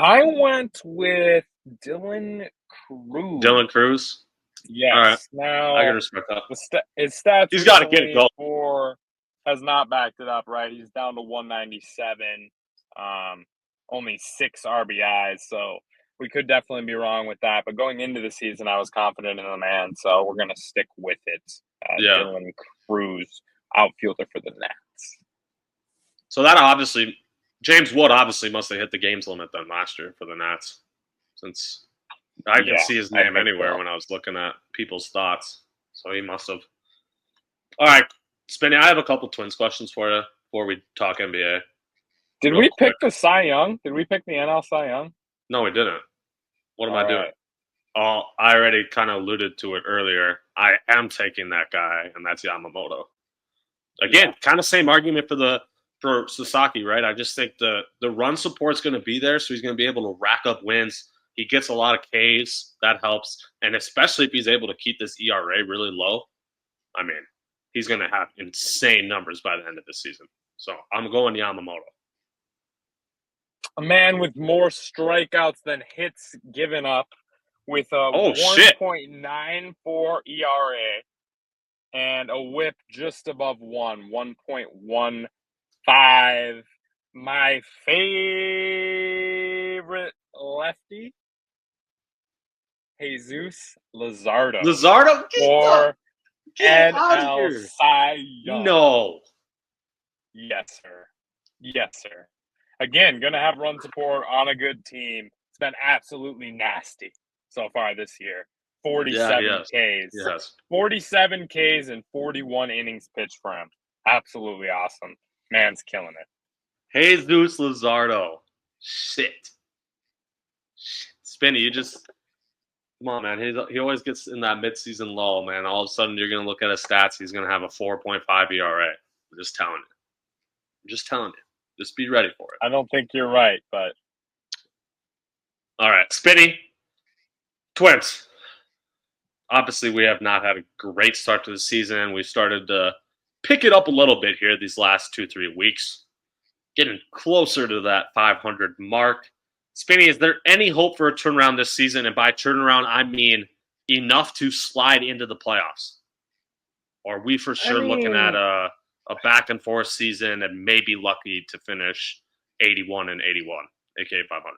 Speaker 2: I went with Dylan Cruz.
Speaker 1: Dylan Cruz?
Speaker 2: Yes.
Speaker 1: All right.
Speaker 2: Now,
Speaker 1: I can respect that.
Speaker 2: His stats
Speaker 1: he's got to get it going.
Speaker 2: Has not backed it up, right? He's down to 197, only 6 RBIs. So we could definitely be wrong with that. But going into the season, I was confident in the man. So we're going to stick with it. Dylan Cruz, outfielder for the Nats.
Speaker 1: So that obviously, James Wood obviously must have hit the games limit then last year for the Nats, since I could see his name anywhere when I was looking at people's thoughts. So he must have. All right, Spinny, I have a couple Twins questions for you before we talk NBA.
Speaker 2: Did we pick the Cy Young? Did we pick the NL Cy Young?
Speaker 1: No, we didn't. What am I doing? Oh, I already kind of alluded to it earlier. I am taking that guy, and that's Yamamoto. Again, kind of same argument for Sasaki, right? I just think the run support's going to be there, so he's going to be able to rack up wins. He gets a lot of Ks. That helps. And especially if he's able to keep this ERA really low, I mean, he's going to have insane numbers by the end of the season. So I'm going Yamamoto.
Speaker 2: A man with more strikeouts than hits given up with a
Speaker 1: Oh, shit.
Speaker 2: 1.94 ERA and a whip just above 1.15. My favorite lefty, Jesus Luzardo,
Speaker 1: Luzardo,
Speaker 2: for
Speaker 1: get out of
Speaker 2: NL
Speaker 1: here.
Speaker 2: Cy Young.
Speaker 1: No.
Speaker 2: Yes, sir. Yes, sir. Again, going to have run support on a good team. It's been absolutely nasty so far this year. 47 Ks.
Speaker 1: Yes.
Speaker 2: 47 Ks and 41 innings pitched for him. Absolutely awesome. Man's killing it.
Speaker 1: Jesus Luzardo. Shit. Spinny, you just come on, man. He always gets in that midseason lull, man. All of a sudden, you're gonna look at his stats. He's gonna have a 4.5 ERA. I'm just telling you. Just be ready for it.
Speaker 2: I don't think you're right, but
Speaker 1: all right, Spinny. Twins. Obviously, we have not had a great start to the season. We started to pick it up a little bit here these last 2-3 weeks, getting closer to that 500 mark. Spinny, is there any hope for a turnaround this season? And by turnaround, I mean enough to slide into the playoffs. Or are we for sure looking at a back and forth season and maybe lucky to finish 81 and 81, aka 500?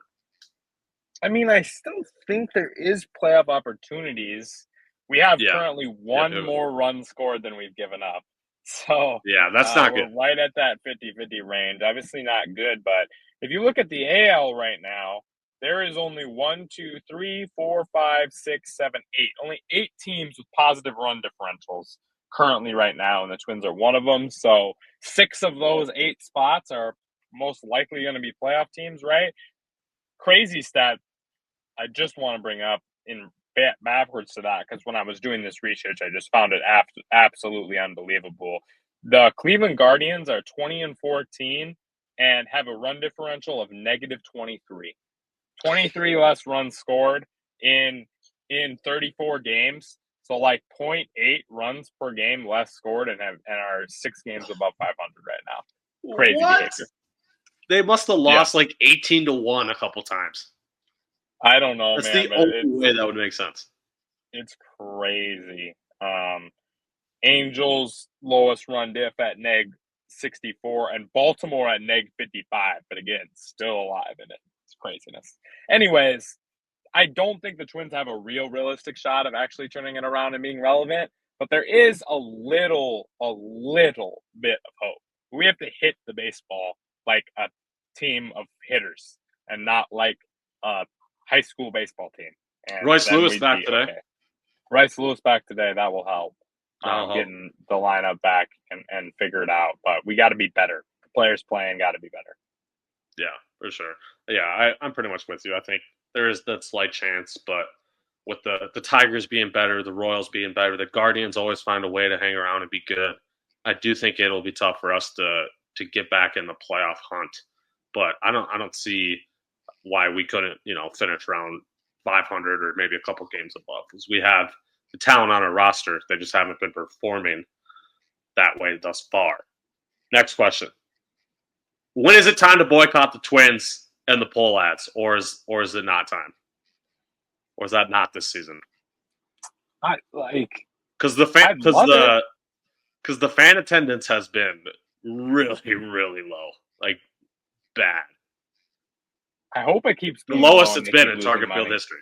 Speaker 2: I mean, I still think there is playoff opportunities. We have currently one more run scored than we've given up. So
Speaker 1: yeah, that's not
Speaker 2: we're
Speaker 1: good.
Speaker 2: right at that 50-50 range. Obviously not good, but if you look at the AL right now, there is only 1, 2, 3, 4, 5, 6, 7, 8. Only 8 teams with positive run differentials currently right now, and the Twins are one of them. So 6 of those 8 spots are most likely going to be playoff teams, right? Crazy stat I just want to bring up in backwards to that, because when I was doing this research, I just found it absolutely unbelievable. The Cleveland Guardians are 20-14 and have a run differential of -23. 23 less runs scored in 34 games. So like 0.8 runs per game less scored and are 6 games above 500 right now. Crazy behavior.
Speaker 1: They must have lost like 18-1 a couple times.
Speaker 2: I don't know,
Speaker 1: That's
Speaker 2: man.
Speaker 1: the only way that would make sense.
Speaker 2: It's crazy. Angels lowest run diff at -64 and Baltimore at -55. But again, still alive in it. It's craziness. Anyways, I don't think the Twins have a realistic shot of actually turning it around and being relevant. But there is a little bit of hope. We have to hit the baseball like a team of hitters and not like a high school baseball team. And
Speaker 1: Royce Lewis back today.
Speaker 2: Okay. Royce Lewis back today. That will help. Getting the lineup back and figure it out. But we got to be better. The players playing got to be better.
Speaker 1: Yeah, for sure. Yeah, I'm pretty much with you. I think there is that slight chance, but with the Tigers being better, the Royals being better, the Guardians always find a way to hang around and be good. I do think it'll be tough for us to get back in the playoff hunt. But I don't see why we couldn't, finish around 500 or maybe a couple games above, because we have the talent on our roster. They just haven't been performing that way thus far. Next question. When is it time to boycott the Twins and the poll ads, or is it not time? Or is that not this season? Because the fan attendance has been really, really low, like bad.
Speaker 2: I hope it keeps
Speaker 1: the lowest it's been in Target Field history.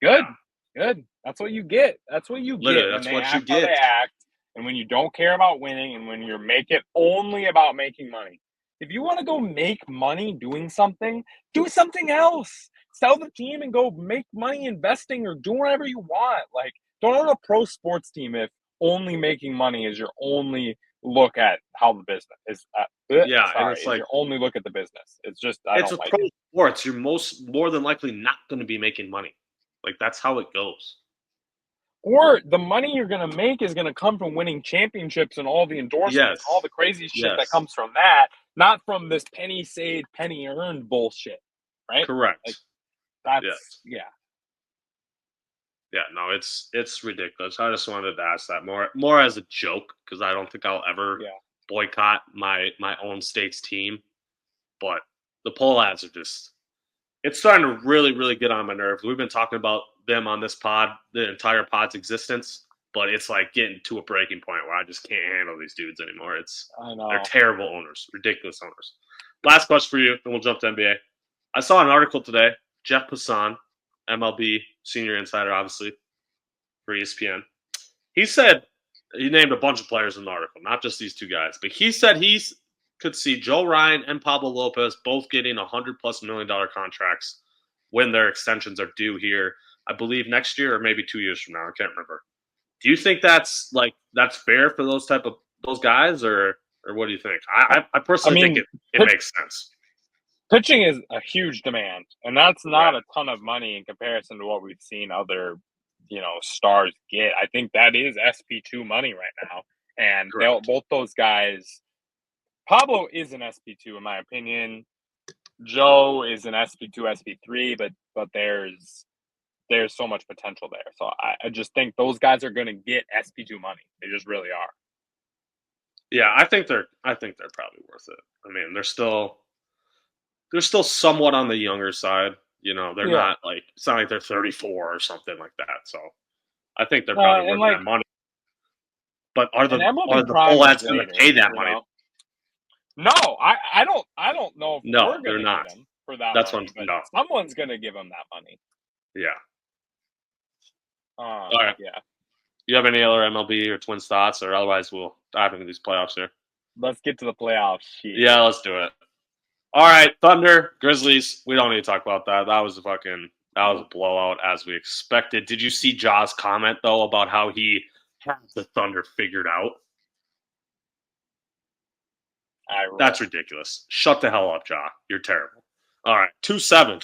Speaker 2: Good, good. That's what you get. That's what you
Speaker 1: Literally,
Speaker 2: get.
Speaker 1: that's
Speaker 2: when
Speaker 1: what
Speaker 2: they
Speaker 1: you
Speaker 2: act how
Speaker 1: get.
Speaker 2: they act, and when you don't care about winning, and when you make it only about making money. If you want to go make money doing something, do something else. Sell the team and go make money investing or do whatever you want. Like, don't own a pro sports team if only making money is your only look at how the business is.
Speaker 1: And it's like
Speaker 2: your only look at the business. It's just
Speaker 1: it's with pro sports. You're more than likely not going to be making money. Like, that's how it goes.
Speaker 2: Or the money you're going to make is going to come from winning championships and all the endorsements, all the crazy shit that comes from that, not from this penny saved, penny earned bullshit, right?
Speaker 1: Correct.
Speaker 2: Like, that's yeah.
Speaker 1: Yeah, no, it's ridiculous. I just wanted to ask that more as a joke, because I don't think I'll ever boycott my own state's team, but the poll ads are just it's starting to really, really get on my nerves. We've been talking about them on this pod, the entire pod's existence, but it's like getting to a breaking point where I just can't handle these dudes anymore.
Speaker 2: I know.
Speaker 1: They're terrible owners, ridiculous owners. Last question for you, then we'll jump to NBA. I saw an article today, Jeff Passan, MLB senior insider, obviously, for ESPN. He said he named a bunch of players in the article, not just these two guys, but he said he could see Joe Ryan and Pablo Lopez both getting $100+ million contracts when their extensions are due here, I believe next year or maybe 2 years from now. I can't remember. Do you think that's fair for those guys, or what do you think? I personally think it makes sense.
Speaker 2: Pitching is a huge demand, and that's not a ton of money in comparison to what we've seen other, stars get. I think that is SP2 money right now, and both those guys. Pablo is an SP2 in my opinion. Joe is an SP2, SP3, but there's so much potential there. So I just think those guys are going to get SP2 money. They just really are.
Speaker 1: Yeah, I think they're probably worth it. I mean, they're still somewhat on the younger side. They're not like it's not like they're 34 or something like that. So I think they're probably worth that money. But are the poll ads going to pay that money?
Speaker 2: No, I don't know if we're going to get them for that money, but someone's going to give them that money.
Speaker 1: Yeah.
Speaker 2: All right. Yeah.
Speaker 1: Do you have any other MLB or Twins thoughts, or otherwise we'll dive into these playoffs here?
Speaker 2: Let's get to the playoffs.
Speaker 1: Yeah, let's do it. All right, Thunder, Grizzlies. We don't need to talk about that. That was a blowout as we expected. Did you see Ja's comment though about how he has the Thunder figured out? That's ridiculous. Shut the hell up, Ja. You're terrible. All right, 2-7.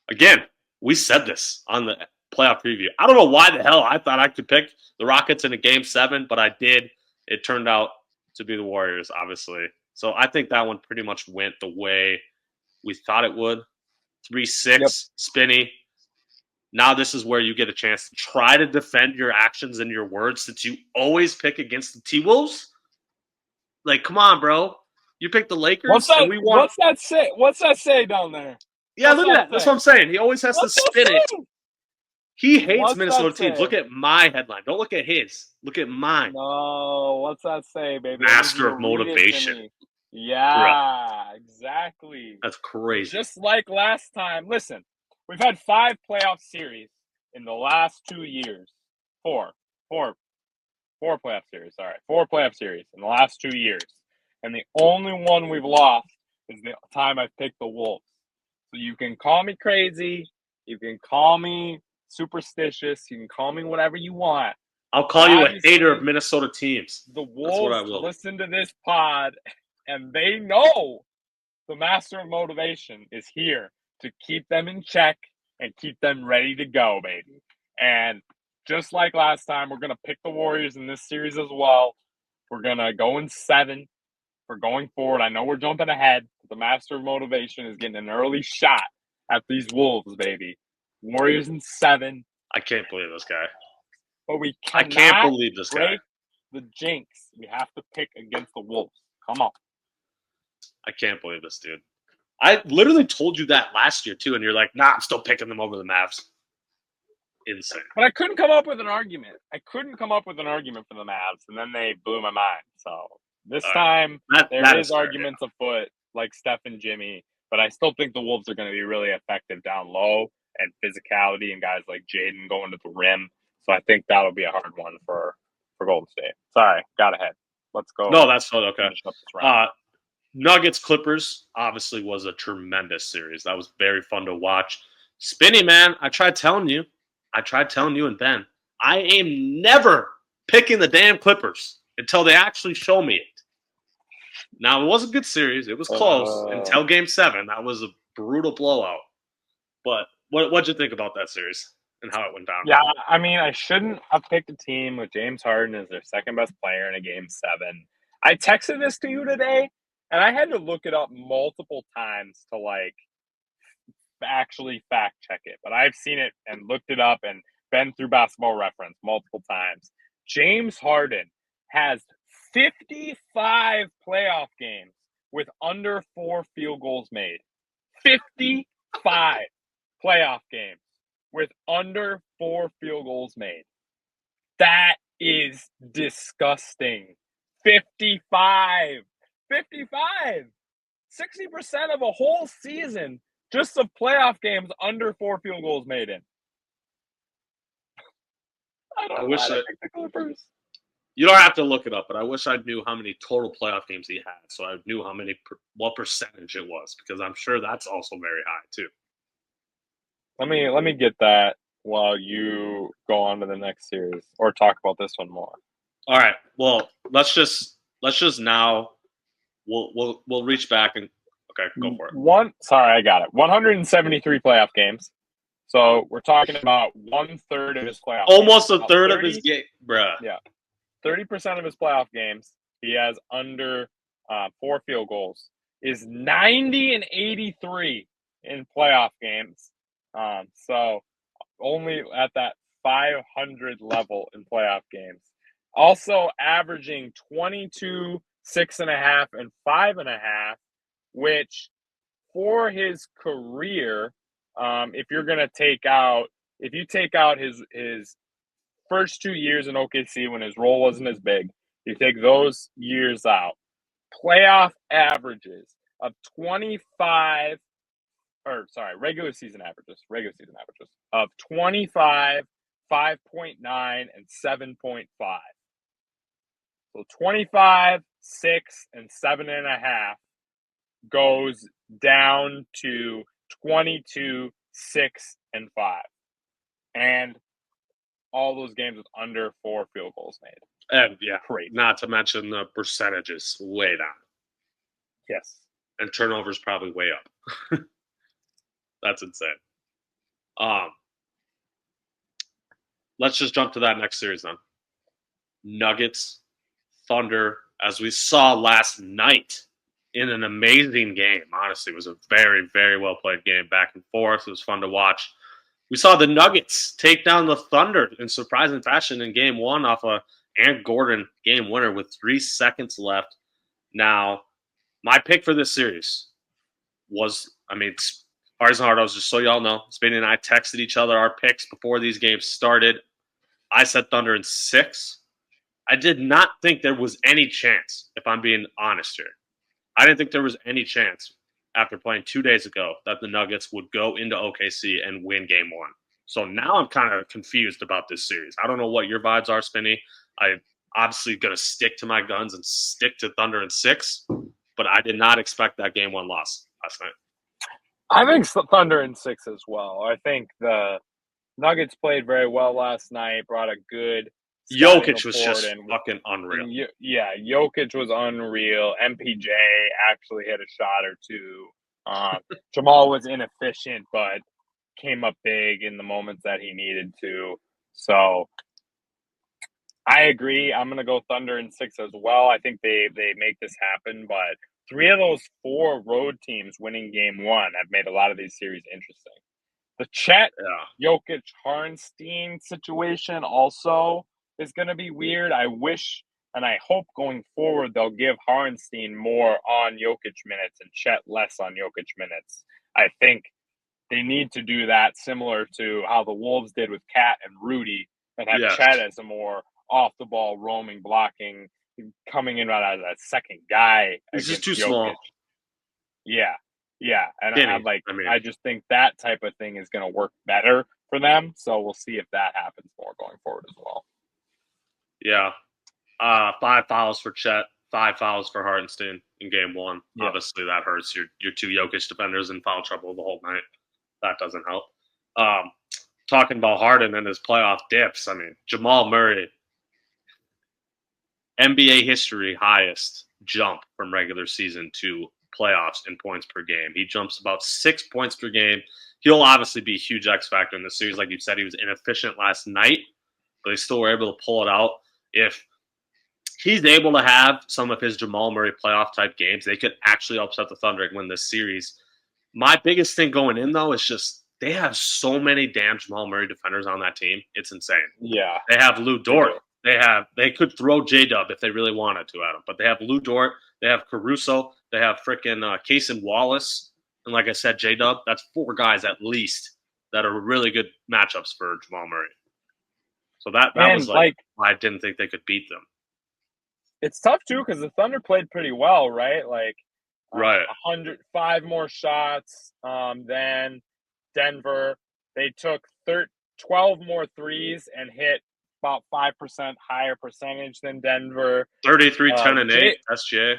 Speaker 1: Again, we said this on the playoff preview. I don't know why the hell I thought I could pick the Rockets in a Game 7, but I did. It turned out to be the Warriors, obviously. So I think that one pretty much went the way we thought it would. 3-6, Spinny. Now this is where you get a chance to try to defend your actions and your words since you always pick against the T-Wolves. Like, come on, bro. You picked the Lakers.
Speaker 2: What's that say? What's that say down there?
Speaker 1: Yeah, look at that. That's what I'm saying. He always has to spin it. He hates Minnesota teams. Look at my headline. Don't look at his. Look at mine.
Speaker 2: No, what's that say, baby?
Speaker 1: Master of motivation.
Speaker 2: Yeah, exactly.
Speaker 1: That's crazy.
Speaker 2: Just like last time. Listen, we've had 5 playoff series in the last 2 years. Four playoff series. Sorry, 4 playoff series in the last 2 years. And the only one we've lost is the time I picked the Wolves. So you can call me crazy. You can call me superstitious. You can call me whatever you want.
Speaker 1: I'll call you a hater of Minnesota teams.
Speaker 2: The Wolves listen to this pod, and they know the master of motivation is here to keep them in check and keep them ready to go, baby. And just like last time, we're going to pick the Warriors in this series as well. We're going to go in 7. For going forward. I know we're jumping ahead, but the master of motivation is getting an early shot at these Wolves, baby. Warriors in 7.
Speaker 1: I can't believe this guy.
Speaker 2: But
Speaker 1: I can't believe this guy.
Speaker 2: The jinx. We have to pick against the Wolves. Come on.
Speaker 1: I can't believe this, dude. I literally told you that last year, too, and you're like, nah, I'm still picking them over the Mavs. Insane.
Speaker 2: But I couldn't come up with an argument. For the Mavs, and then they blew my mind. So this time, there is arguments afoot, like Steph and Jimmy, but I still think the Wolves are going to be really effective down low and physicality and guys like Jaden going to the rim. So I think that'll be a hard one for Golden State. Sorry, got ahead. Let's go.
Speaker 1: No, that's not okay. Nuggets Clippers obviously was a tremendous series. That was very fun to watch. Spinny, man, I tried telling you and Ben, I am never picking the damn Clippers until they actually show me it. Now, it was a good series. It was close until Game 7. That was a brutal blowout. But what'd you think about that series and how it went down?
Speaker 2: Yeah, I mean, I shouldn't have picked a team with James Harden as their second best player in a Game 7. I texted this to you today, and I had to look it up multiple times to, actually fact check it. But I've seen it and looked it up and been through Basketball Reference multiple times. James Harden has 55 playoff games with under 4 field goals made. 55 playoff games with under 4 field goals made. That is disgusting. 55. 55. 60% of a whole season just of playoff games under 4 field goals made in. I wish I picked the Clippers.
Speaker 1: You don't have to look it up, but I wish I knew how many total playoff games he had, so I knew what percentage it was, because I'm sure that's also very high too.
Speaker 2: Let me get that while you go on to the next series or talk about this one more.
Speaker 1: All right. Well, let's just now we'll reach back and okay, go for it.
Speaker 2: I got it. 173 playoff games. So we're talking about 1/3 of his playoff.
Speaker 1: Almost games. A third of his game, bruh.
Speaker 2: Yeah, 30% of his playoff games he has under 4 field goals. Is 90 and 83 in playoff games. So only at that 500 level in playoff games. Also averaging 22, 6.5, and 5.5, which for his career, if you take out his first 2 years in OKC when his role wasn't as big, you take those years out, playoff averages of regular season averages of 25, 5.9, and 7.5. So 25, 6, and 7.5 goes down to 22, 6, and 5. And all those games with under 4 field goals made.
Speaker 1: And yeah,
Speaker 2: great.
Speaker 1: Not to mention the percentages way down.
Speaker 2: Yes.
Speaker 1: And turnovers probably way up. That's insane. Let's just jump to that next series then. Nuggets, Thunder, as we saw last night in an amazing game. Honestly, it was a very, very well played game, back and forth. It was fun to watch. We saw the Nuggets take down the Thunder in surprising fashion in Game 1 off a Ant Gordon game winner with 3 seconds left. Now, my pick for this series was, hard as hard. I was just so y'all know, Spinny and I texted each other our picks before these games started. I said Thunder in 6. I did not think there was any chance, if I'm being honest here. I didn't think there was any chance after playing 2 days ago that the Nuggets would go into OKC and win Game 1. So now I'm kind of confused about this series. I don't know what your vibes are, Spinny. I'm obviously going to stick to my guns and stick to Thunder in 6, but I did not expect that Game 1 loss last night.
Speaker 2: I think Thunder in 6 as well. I think the Nuggets played very well last night, brought a good
Speaker 1: Jokic was just fucking unreal.
Speaker 2: Yeah, Jokic was unreal. MPJ actually hit a shot or two. Jamal was inefficient, but came up big in the moments that he needed to. So I agree. I'm going to go Thunder in 6 as well. I think they make this happen, but 3 of those 4 road teams winning Game 1 have made a lot of these series interesting. The Chet, Jokic, Hartenstein situation also is going to be weird. I wish and I hope going forward they'll give Hartenstein more on Jokic minutes and Chet less on Jokic minutes. I think they need to do that similar to how the Wolves did with Cat and Rudy, and have Chet as a more off-the-ball, roaming, blocking, coming in right as a second guy.
Speaker 1: He's just too
Speaker 2: Jokic.
Speaker 1: small.
Speaker 2: Yeah. And I just think that type of thing is going to work better for them. So we'll see if that happens more going forward as well.
Speaker 1: Yeah. 5 fouls for Chet, 5 fouls for Hartenstein in Game 1. Yeah. Obviously, that hurts. Your 2 Jokic defenders in foul trouble the whole night. That doesn't help. Talking about Harden and his playoff dips, Jamal Murray, NBA history highest jump from regular season to playoffs in points per game. He jumps about 6 points per game. He'll obviously be a huge X factor in the series. Like you said, he was inefficient last night, but they still were able to pull it out. If he's able to have some of his Jamal Murray playoff type games, they could actually upset the Thunder and win this series. My biggest thing going in, though, is just they have so many damn Jamal Murray defenders on that team. It's insane.
Speaker 2: Yeah.
Speaker 1: They have Lou Dort. They could throw J-Dub if they really wanted to at him, but they have Lou Dort, they have Caruso, they have freaking Cason Wallace, and like I said, J-Dub. That's 4 guys at least that are really good matchups for Jamal Murray. So that was
Speaker 2: And
Speaker 1: like why I didn't think they could beat them.
Speaker 2: it's tough too because the Thunder played pretty well, right? Like
Speaker 1: Right.
Speaker 2: 105 more shots than Denver. They took 12 more threes and hit about 5% higher percentage than Denver.
Speaker 1: 33, 10, and 8. SJ.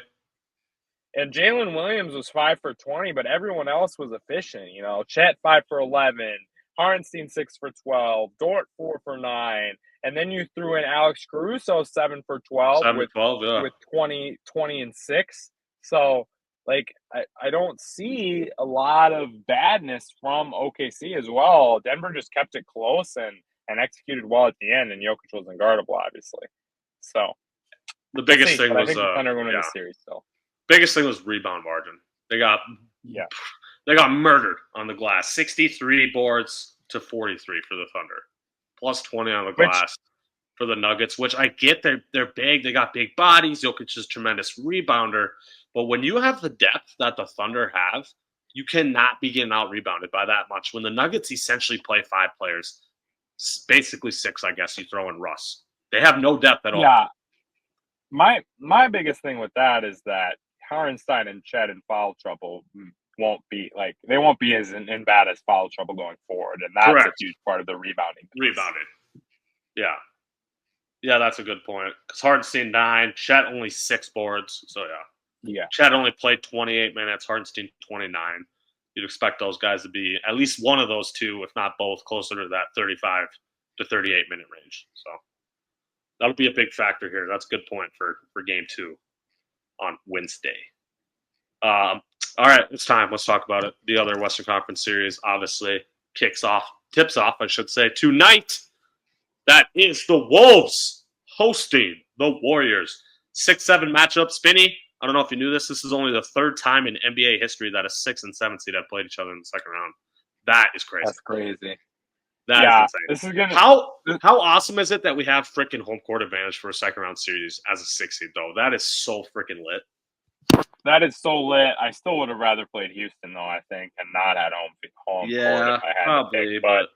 Speaker 2: And Jalen Williams was 5 for 20, but everyone else was efficient. You know, Chet 5 for 11, Hartenstein 6 for 12, Dort 4 for 9, and then you threw in Alex Caruso 7 for 12
Speaker 1: 7 12, yeah.
Speaker 2: with 20 and 6. So like I don't see a lot of badness from OKC as well. Denver just kept it close and executed well at the end, and Jokic was unguardable, obviously. So
Speaker 1: the biggest thing was
Speaker 2: I think the Thunder going to win the series still.
Speaker 1: Biggest thing was rebound margin. They got murdered on the glass. 63 boards to 43 for the Thunder, plus 20 on the glass for the Nuggets. Which I get, they're big. They got big bodies. Jokic is a tremendous rebounder, but when you have the depth that the Thunder have, you cannot be getting out rebounded by that much. When the Nuggets essentially play 5 players, basically 6, I guess you throw in Russ. They have no depth at all.
Speaker 2: Yeah. My biggest thing with that is that Hartenstein and Chet in foul trouble won't be as in bad as foul trouble going forward, and that's
Speaker 1: Correct.
Speaker 2: a huge part of the rebounding.
Speaker 1: Rebounded, yeah, that's a good point. Because Hartenstein 9, Chet only 6 boards, so
Speaker 2: yeah.
Speaker 1: Chet only played 28 minutes, Hartenstein 29. You'd expect those guys to be at least one of those two, if not both, closer to that 35 to 38 minute range. So that'll be a big factor here. That's a good point for game 2 on Wednesday. All right, it's time. Let's talk about it. The other Western Conference series obviously tips off, I should say, tonight. That is the Wolves hosting the Warriors. 6-7 matchup. Spinny, I don't know if you knew this. This is only the 3rd time in NBA history that a 6 and 7 seed have played each other in the second round. That is crazy.
Speaker 2: That's crazy.
Speaker 1: That is insane.
Speaker 2: This is gonna.
Speaker 1: How awesome is it that we have freaking home court advantage for a second round series as a 6 seed though? That is so freaking lit.
Speaker 2: That is so lit. I still would have rather played Houston though, I think, and not at home court if I had
Speaker 1: probably,
Speaker 2: to pick. But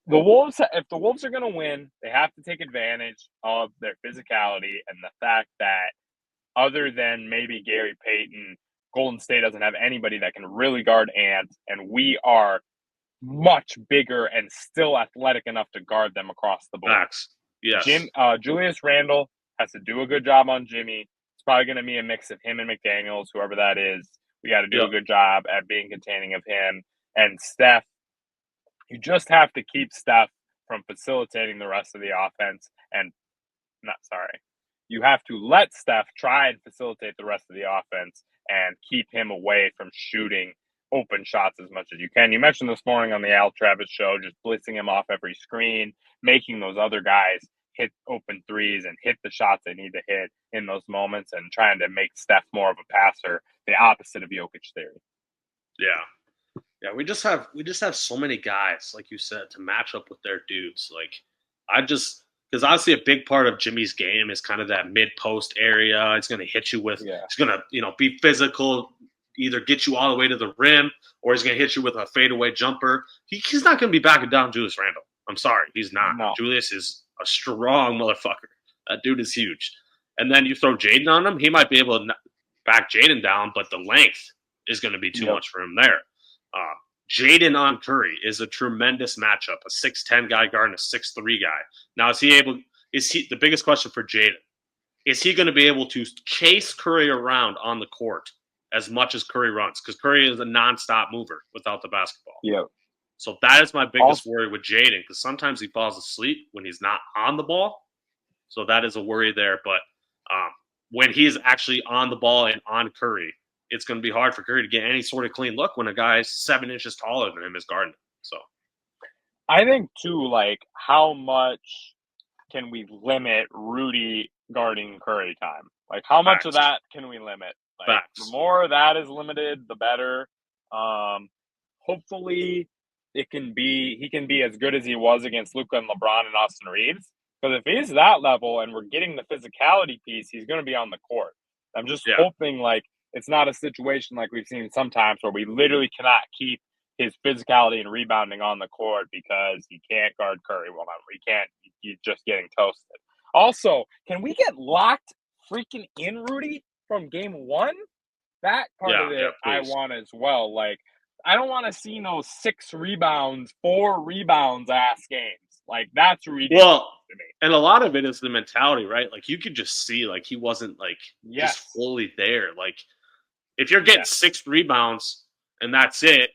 Speaker 2: the Wolves, if the Wolves are going to win, they have to take advantage of their physicality and the fact that other than maybe Gary Payton, Golden State doesn't have anybody that can really guard Ant, and we are much bigger and still athletic enough to guard them across the board.
Speaker 1: Max. Yes.
Speaker 2: Julius Randle has to do a good job on Jimmy. It's probably going to be a mix of him and McDaniels, whoever that is. We got to do a good job at being containing of him. And Steph, you just have to keep Steph from facilitating the rest of the offense. You have to let Steph try and facilitate the rest of the offense and keep him away from shooting open shots as much as you can. You mentioned this morning on the Al Travis show, just blitzing him off every screen, making those other guys hit open threes and hit the shots they need to hit in those moments, and trying to make Steph more of a passer, the opposite of Jokic theory.
Speaker 1: Yeah, we just have so many guys, like you said, to match up with their dudes. Like, because obviously a big part of Jimmy's game is kind of that mid-post area. He's going to hit you with, he's going to, be physical, either get you all the way to the rim, or he's going to hit you with a fadeaway jumper. He's not going to be backing down Julius Randle. I'm sorry, he's not.
Speaker 2: No.
Speaker 1: Julius is a strong motherfucker. That dude is huge. And then you throw Jaden on him, he might be able to back Jaden down, but the length is going to be too much for him there. Jaden on Curry is a tremendous matchup. A 6'10 guy guarding a 6'3 guy. Now, is he the biggest question for Jaden? Is he going to be able to chase Curry around on the court as much as Curry runs? Because Curry is a nonstop mover without the basketball.
Speaker 2: Yeah.
Speaker 1: So that is my biggest worry with Jaden, because sometimes he falls asleep when he's not on the ball. So that is a worry there. But when he's actually on the ball and on Curry, it's going to be hard for Curry to get any sort of clean look when a guy's 7 inches taller than him is guarding him. So
Speaker 2: I think, too, like, how much can we limit Rudy guarding Curry time? Like, how much of that can we limit? Like, the more that is limited, the better. Hopefully he can be as good as he was against Luka and LeBron and Austin Reeves. Because if he's that level and we're getting the physicality piece, he's going to be on the court. I'm just
Speaker 1: Yeah.
Speaker 2: hoping like it's not a situation like we've seen sometimes where we literally cannot keep his physicality and rebounding on the court because he can't guard Curry well enough. He can't. He's just getting toasted. Also, can we get locked freaking in, Rudy, from game one? That part
Speaker 1: Yeah,
Speaker 2: of
Speaker 1: yeah,
Speaker 2: it I
Speaker 1: please.
Speaker 2: want as well. Like, I don't want to see no 6 rebounds, 4 rebounds ass games. Like, that's ridiculous
Speaker 1: Well,
Speaker 2: to me.
Speaker 1: and a lot of it is the mentality, right? Like you could just see like he wasn't like just
Speaker 2: Yes.
Speaker 1: fully there. Like if you're getting
Speaker 2: Yes.
Speaker 1: 6 rebounds and that's it,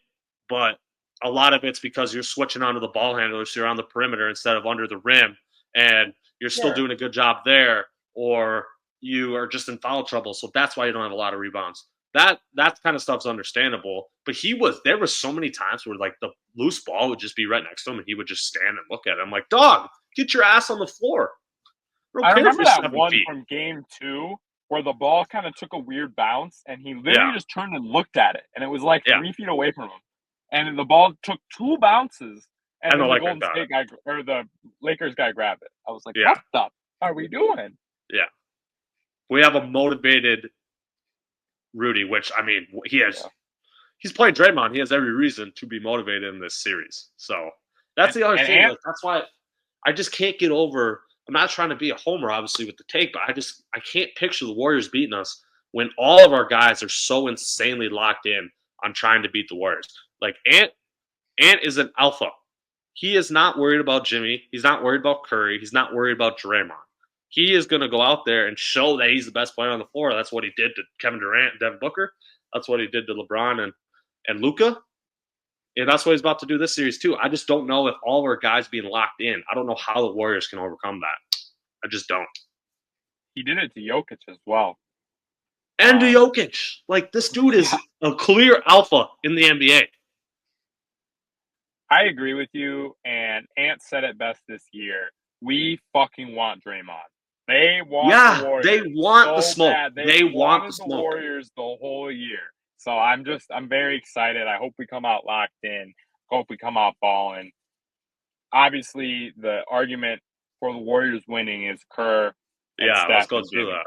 Speaker 1: but a lot of it's because you're switching onto the ball handlers, so you're on the perimeter instead of under the rim, and you're still
Speaker 2: Sure.
Speaker 1: doing a good job there, or you are just in foul trouble. So that's why you don't have a lot of rebounds. That kind of stuff's understandable. But there was so many times where like the loose ball would just be right next to him and he would just stand and look at it. I'm like, dog, get your ass on the floor. I don't
Speaker 2: I
Speaker 1: care if
Speaker 2: remember
Speaker 1: you're
Speaker 2: that
Speaker 1: 7
Speaker 2: one
Speaker 1: feet.
Speaker 2: from game 2 where the ball kind of took a weird bounce and he literally
Speaker 1: Yeah,
Speaker 2: just turned and looked at it and it was like
Speaker 1: yeah.
Speaker 2: 3 feet away from him. And the ball took 2 bounces and
Speaker 1: And the
Speaker 2: then the
Speaker 1: Lakers
Speaker 2: Golden
Speaker 1: got it.
Speaker 2: State guy or the Lakers guy grabbed it. I was like,
Speaker 1: Yeah,
Speaker 2: what the are we doing?
Speaker 1: yeah. We have a motivated Rudy, which I mean,
Speaker 2: Yeah.
Speaker 1: he's playing Draymond. He has every reason to be motivated in this series. So that's
Speaker 2: And,
Speaker 1: the other
Speaker 2: and
Speaker 1: thing.
Speaker 2: Ant,
Speaker 1: Like that's why I just can't get over. I'm not trying to be a homer, obviously, with the take, but I can't picture the Warriors beating us when all of our guys are so insanely locked in on trying to beat the Warriors. Like Ant is an alpha. He is not worried about Jimmy. He's not worried about Curry. He's not worried about Draymond. He is going to go out there and show that he's the best player on the floor. That's what he did to Kevin Durant and Devin Booker. That's what he did to LeBron and Luka. And that's what he's about to do this series too. I just don't know if all of our guys being locked in. I don't know how the Warriors can overcome that. I just don't.
Speaker 2: he did it to Jokic as well.
Speaker 1: And to Jokic, like this dude is a clear alpha in the NBA.
Speaker 2: I agree with you. And Ant said it best this year. We fucking want Draymond. They want the
Speaker 1: Yeah, they
Speaker 2: Warriors
Speaker 1: want the
Speaker 2: so
Speaker 1: smoke.
Speaker 2: bad. They
Speaker 1: They want the
Speaker 2: wanted the
Speaker 1: smoke.
Speaker 2: Warriors the whole year. So I'm very excited. I hope we come out locked in. Hope we come out balling. Obviously, the argument for the Warriors winning is Kerr and
Speaker 1: Yeah, let's
Speaker 2: Steph
Speaker 1: go
Speaker 2: and
Speaker 1: through
Speaker 2: Jimmy.
Speaker 1: that.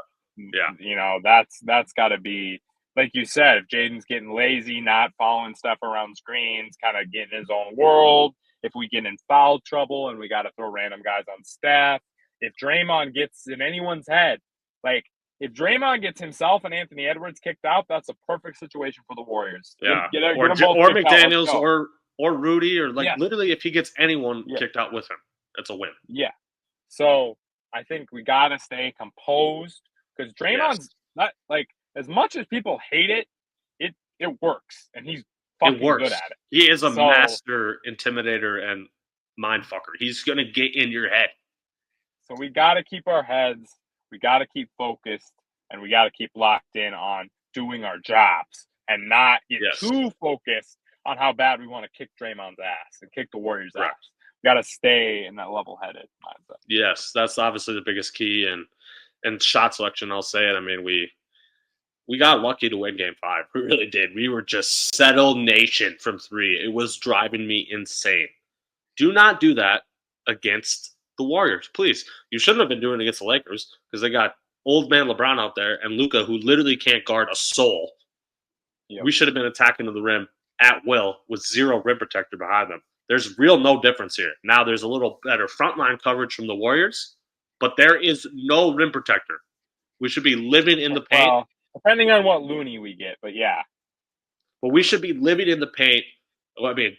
Speaker 1: Yeah.
Speaker 2: You know, that's got to be like you said. If Jaden's getting lazy, not following stuff around screens, kind of getting his own world. If we get in foul trouble and we got to throw random guys on Steph. If Draymond gets in anyone's head, like if Draymond gets himself and Anthony Edwards kicked out, that's a perfect situation for the Warriors.
Speaker 1: Yeah.
Speaker 2: Get
Speaker 1: Or
Speaker 2: them both
Speaker 1: or
Speaker 2: kicked out. Let's
Speaker 1: McDaniels
Speaker 2: go.
Speaker 1: or Rudy or like
Speaker 2: Yeah.
Speaker 1: literally if he gets anyone
Speaker 2: Yeah.
Speaker 1: kicked out with him, it's a win.
Speaker 2: Yeah. So I think we got to stay composed because Draymond's not like as much as people hate it, it works and he's fucking
Speaker 1: It works.
Speaker 2: good at it.
Speaker 1: He is a
Speaker 2: So-
Speaker 1: master intimidator and mind fucker. He's gonna get in your head.
Speaker 2: So we got to keep our heads, we got to keep focused, and we got to keep locked in on doing our jobs and not get
Speaker 1: Yes.
Speaker 2: too focused on how bad we want to kick Draymond's ass and kick the Warriors'
Speaker 1: Right.
Speaker 2: ass. We got to stay in that level-headed mindset.
Speaker 1: Yes, that's obviously the biggest key and shot selection, I'll say it. I mean, we got lucky to win game 5. We really did. We were just settled nation from 3. It was driving me insane. Do not do that against the Warriors, please. You shouldn't have been doing it against the Lakers because they got old man LeBron out there and Luka, who literally can't guard a soul.
Speaker 2: Yep.
Speaker 1: We should have been attacking to the rim at will with 0 rim protector behind them. There's no difference here. Now there's a little better frontline coverage from the Warriors, but there is no rim protector. We should be living in the paint.
Speaker 2: Well, depending on what Looney we get, but yeah.
Speaker 1: But we should be living in the paint. I mean,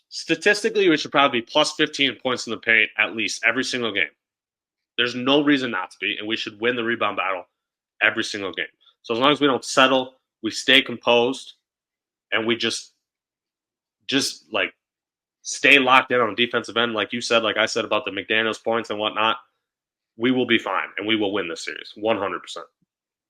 Speaker 1: statistically, we should probably be plus 15 points in the paint at least every single game. There's no reason not to be, and we should win the rebound battle every single game. So as long as we don't settle, we stay composed, and we just like stay locked in on the defensive end, like you said, like I said about the McDaniels points and whatnot, we will be fine, and we will win this series 100%.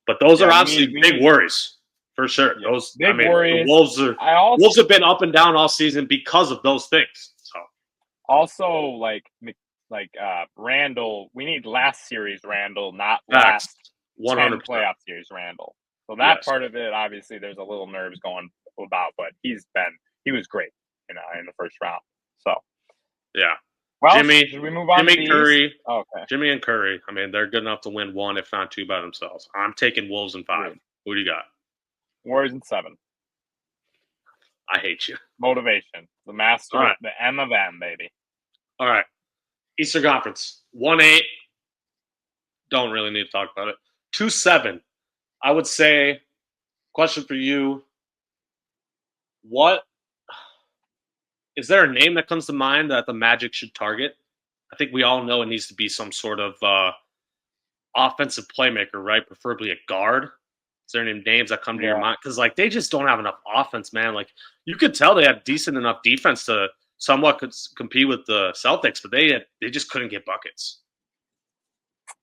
Speaker 1: But those are obviously big worries. For sure.
Speaker 2: Yeah,
Speaker 1: Those
Speaker 2: big worries.
Speaker 1: The Wolves have been up and down all season because of those things. So
Speaker 2: also like Randall, we need last series Randall, not
Speaker 1: facts.
Speaker 2: last
Speaker 1: 100%.
Speaker 2: 10 playoff series Randall. So that
Speaker 1: Yes.
Speaker 2: part of it, obviously, there's a little nerves going about, but he was great, in the first round. So
Speaker 1: yeah,
Speaker 2: Well,
Speaker 1: Jimmy,
Speaker 2: should we move on to
Speaker 1: Jimmy
Speaker 2: the East?
Speaker 1: Curry,
Speaker 2: Okay.
Speaker 1: Jimmy and Curry. I mean, they're good enough to win one, if not two, by themselves. I'm taking Wolves in 5.
Speaker 2: Agreed.
Speaker 1: Who do you got?
Speaker 2: Warriors in 7.
Speaker 1: I hate you.
Speaker 2: Motivation. The master,
Speaker 1: All right.
Speaker 2: the M of M, baby.
Speaker 1: All right. Eastern Conference 1-8. Don't really need to talk about it. 2-7. I would say. Question for you: What is there a name that comes to mind that the Magic should target? I think we all know it needs to be some sort of offensive playmaker, right? Preferably a guard. Is there any names that come to your mind? Because like they just don't have enough offense, man. Like you could tell they had decent enough defense to somewhat compete with the Celtics, but they just couldn't get buckets.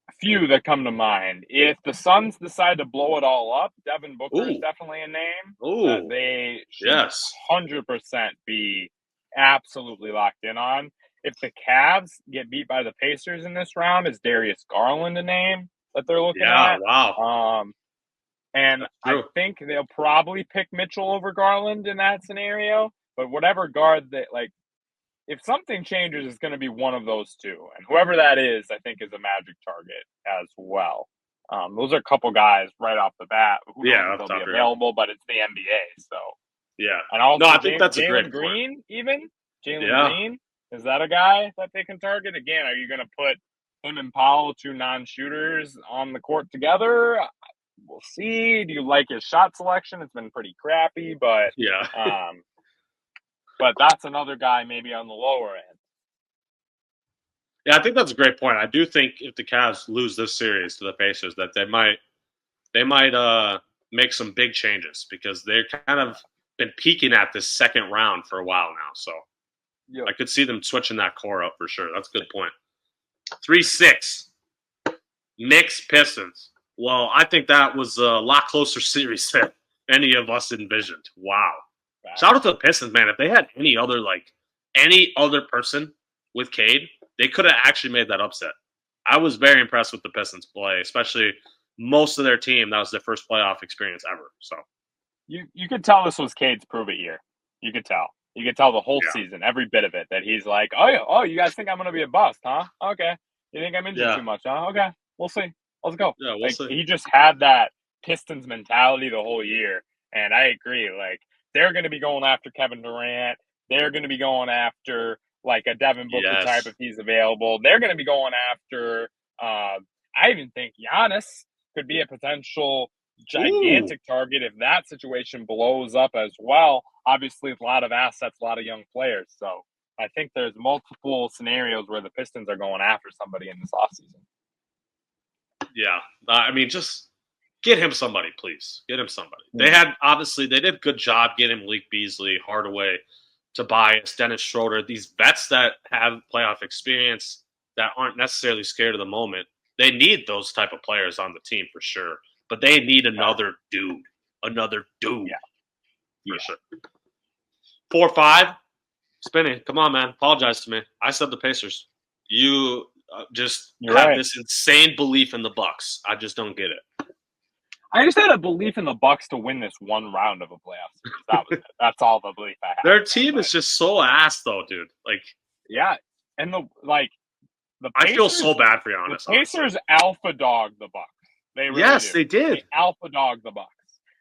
Speaker 2: A few that come to mind. If the Suns decide to blow it all up, Devin Booker is definitely a name that they should 100% be absolutely locked in on. If the Cavs get beat by the Pacers in this round, is Darius Garland a name that they're looking at?
Speaker 1: Wow.
Speaker 2: And I think they'll probably pick Mitchell over Garland in that scenario. But whatever guard that, like, if something changes, it's going to be one of those two. And whoever that is, I think, is a Magic target as well. Those are a couple guys right off the bat. Who knows if they'll be available, but it's the NBA. So,
Speaker 1: yeah.
Speaker 2: And also,
Speaker 1: I think that's a great
Speaker 2: Jalen Green,
Speaker 1: point.
Speaker 2: even? Jalen Green? Is that a guy that they can target? Again, are you going to put him and Powell, 2 non-shooters, on the court together? We'll see. Do you like his shot selection? It's been pretty crappy, but but that's another guy maybe on the lower end.
Speaker 1: Yeah, I think that's a great point. I do think if the Cavs lose this series to the Pacers, that they might make some big changes because they've kind of been peaking at this second round for a while now. So I could see them switching that core up for sure. That's a good point. 3-6. Knicks Pistons. Well, I think that was a lot closer series than any of us envisioned. Wow. Shout out to the Pistons, man. If they had any other person with Cade, they could have actually made that upset. I was very impressed with the Pistons play, especially most of their team. That was their first playoff experience ever. So
Speaker 2: you could tell this was Cade's prove it year. You could tell. You could tell the whole season, every bit of it, that he's like, oh, you guys think I'm going to be a bust, huh? Okay. You think I'm injured too much, huh? Okay. We'll see. Let's go.
Speaker 1: Yeah, we'll see.
Speaker 2: He just had that Pistons mentality the whole year. And I agree. Like, they're going to be going after Kevin Durant. They're going to be going after, like, a Devin Booker type if he's available. They're going to be going after, I even think Giannis could be a potential gigantic target if that situation blows up as well. Obviously, a lot of assets, a lot of young players. So I think there's multiple scenarios where the Pistons are going after somebody in this offseason.
Speaker 1: Yeah. I mean, just get him somebody, please. Get him somebody. They did a good job getting Malik Beasley, Hardaway, Tobias, Dennis Schroeder, these vets that have playoff experience that aren't necessarily scared of the moment. They need those type of players on the team for sure. But they need another dude. Yeah. For sure. 4-5. Spinny, come on, man. Apologize to me. I said the Pacers. You have this insane belief in the Bucks. I just don't get it.
Speaker 2: I just had a belief in the Bucks to win this one round of a playoff series. That was it. That's all the belief I had.
Speaker 1: Their team is just so ass, though, dude. Like,
Speaker 2: yeah, and the Pacers,
Speaker 1: I feel so bad for Giannis.
Speaker 2: The Pacers alpha dog the Bucks. They really
Speaker 1: they did.
Speaker 2: They alpha dog the Bucks.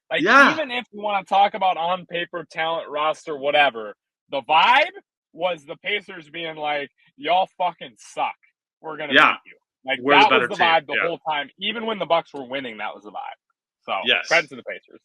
Speaker 2: Like, even if you want to talk about on paper talent, roster, whatever, the vibe was the Pacers being like, "Y'all fucking suck. We're gonna beat you." Like,
Speaker 1: we're
Speaker 2: that
Speaker 1: the
Speaker 2: was the vibe the whole time. Even when the Bucks were winning, that was the vibe. So credit to the Pacers.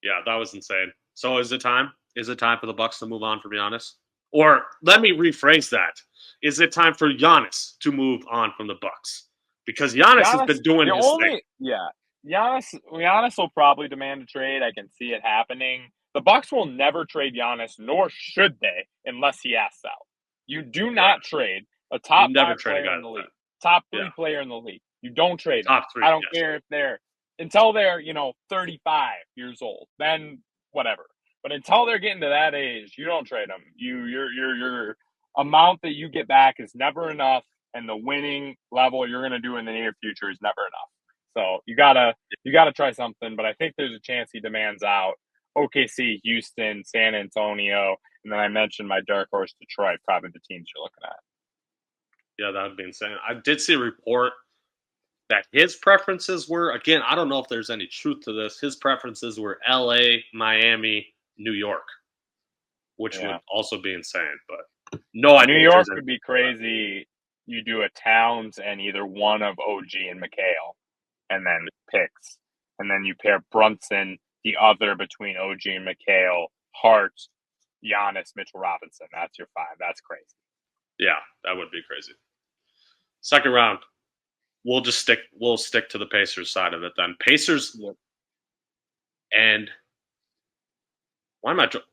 Speaker 1: Yeah, that was insane. So is it time? Is it time for the Bucks to move on, for Giannis? Or let me rephrase that. Is it time for Giannis to move on from the Bucks? Because Giannis has been doing his thing.
Speaker 2: Yeah. Giannis will probably demand a trade. I can see it happening. The Bucks will never trade Giannis, nor should they, unless he asks out. You do not trade a top 5 player in the league. Top 3 player in the league. You don't trade them. I don't care if they're until they're 35 years old. Then whatever. But until they're getting to that age, you don't trade them. Your amount that you get back is never enough, and the winning level you're going to do in the near future is never enough. So you gotta try something. But I think there's a chance he demands out. OKC, Houston, San Antonio, and then I mentioned my dark horse Detroit, probably the teams you're looking at.
Speaker 1: Yeah, that would be insane. I did see a report that his preferences were, again, I don't know if there's any truth to this. His preferences were LA, Miami, New York, which would
Speaker 2: Yeah.
Speaker 1: also be insane. But no idea.
Speaker 2: New
Speaker 1: if
Speaker 2: York
Speaker 1: there's
Speaker 2: would be
Speaker 1: anything to that.
Speaker 2: crazy. You do a Towns and either one of OG and McHale, and then picks. And then you pair Brunson, the other between OG and McHale, Hart, Giannis, Mitchell Robinson. That's your five. That's crazy.
Speaker 1: Yeah, that would be crazy. Second round, we'll stick to the Pacers side of it then. Pacers
Speaker 2: Yep.
Speaker 1: and why am I
Speaker 2: Cavs.